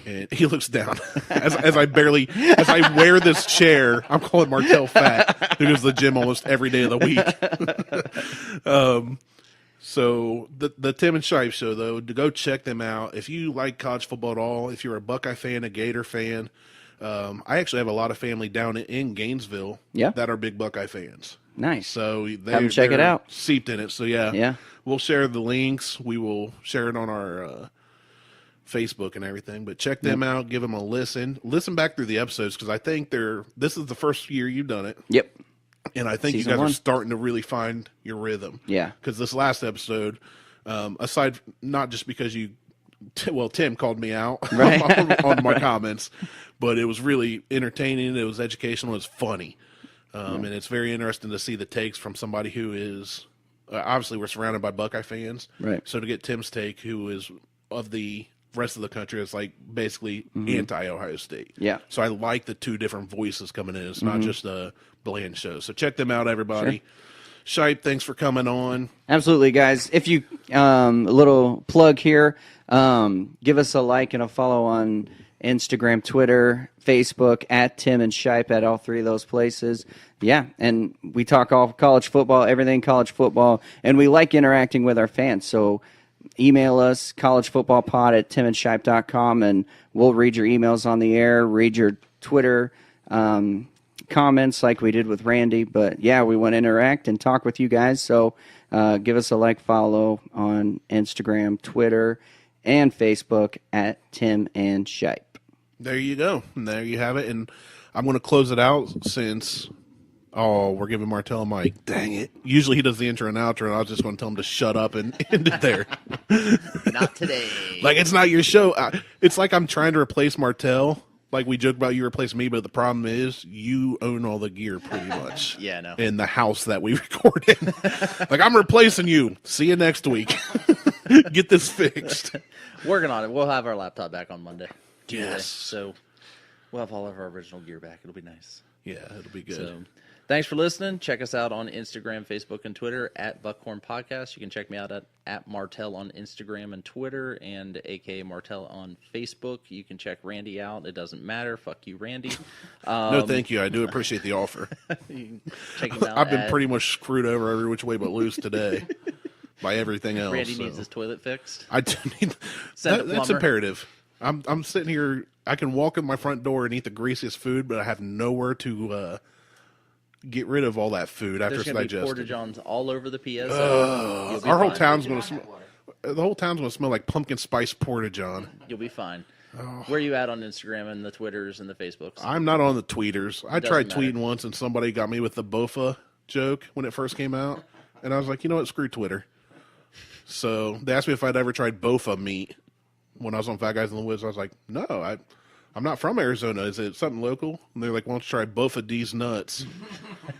And he looks down as I wear this chair. I'm calling Martelle fat, who goes to the gym almost every day of the week. So the Tim and Shipe show, though, to go check them out. If you like college football at all, if you're a Buckeye fan, a Gator fan, I actually have a lot of family down in Gainesville that are big Buckeye fans. Nice. So them check it they're out. Seeped in it. So Yeah. we'll share the links. We will share it on our Facebook and everything. But check them out. Give them a listen. Listen back through the episodes because I think this is the first year you've done it. Yep. And I think Season you guys 1. are starting to really find your rhythm. Yeah. Because this last episode, aside, not just because Tim called me out Right. on my comments, but it was really entertaining. It was educational. It was funny. And it's very interesting to see the takes from somebody who is, obviously we're surrounded by Buckeye fans. Right. So to get Tim's take, who is of the rest of the country is like basically anti-Ohio State. Yeah. So I like the two different voices coming in. It's not just a bland show. So check them out, everybody. Shipe, thanks for coming on. Absolutely, guys. If you a little plug here, give us a like and a follow on Instagram, Twitter, Facebook, at Tim and Shipe at all three of those places. Yeah, and we talk all college football, everything college football, and we like interacting with our fans. So email us, collegefootballpod@timandshipe.com, and we'll read your emails on the air, read your Twitter comments like we did with Randy. But, yeah, we want to interact and talk with you guys. So give us a like, follow on Instagram, Twitter, and Facebook at Tim and Shipe. There you go. And there you have it. And I'm going to close it out since, we're giving Martelle a mic. Dang it. Usually he does the intro and outro, and I was just going to tell him to shut up and end it there. Not today. Like, it's not your show. It's like I'm trying to replace Martelle. Like we joke about you replace me, but the problem is you own all the gear pretty much. Yeah, no. In the house that we record in. Like, I'm replacing you. See you next week. Get this fixed. Working on it. We'll have our laptop back on Monday. Yes. So we'll have all of our original gear back. It'll be nice. Yeah, it'll be good. So thanks for listening. Check us out on Instagram, Facebook, and Twitter at Buckhorn Podcast. You can check me out at Martelle on Instagram and Twitter, and aka Martelle on Facebook. You can check Randy out. It doesn't matter. Fuck you, Randy. No, thank you. I do appreciate the offer. You can check him out. I've been pretty much screwed over every which way but loose today by everything else. Randy needs his toilet fixed. I do need that's imperative. I'm sitting here. I can walk in my front door and eat the greasiest food, but I have nowhere to get rid of all that food after it's digested. There's going to be porta-johns all over the PSL. Our whole town's going to smell. The whole town's going to smell like pumpkin spice porta-john. You'll be fine. Where are you at on Instagram and the Twitters and the Facebooks? I'm not on the tweeters. I tried matter. tweeting once, and somebody got me with the Bofa joke when it first came out, and I was like, you know what? Screw Twitter. So they asked me if I'd ever tried Bofa meat when I was on Fat Guys in the Woods. I was like, no, I'm not from Arizona. Is it something local? And they're like, why don't you try Bofa D's nuts?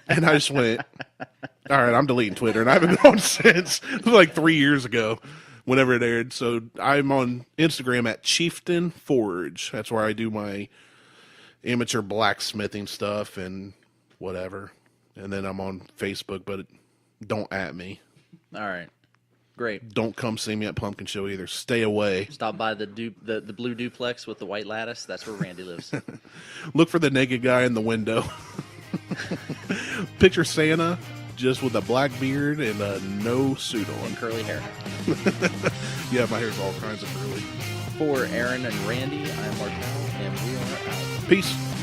And I just went, all right, I'm deleting Twitter. And I haven't been on since. It was like 3 years ago, whenever it aired. So I'm on Instagram at Chieftain Forge. That's where I do my amateur blacksmithing stuff and whatever. And then I'm on Facebook, but don't at me. All right. Great. Don't come see me at Pumpkin Show either. Stay away. Stop by the blue duplex with the white lattice. That's where Randy lives. Look for the naked guy in the window. Picture Santa just with a black beard and no suit on. And curly hair. Yeah, my hair's all kinds of curly. For Aaron and Randy, I'm Martelle, and we are out. Peace.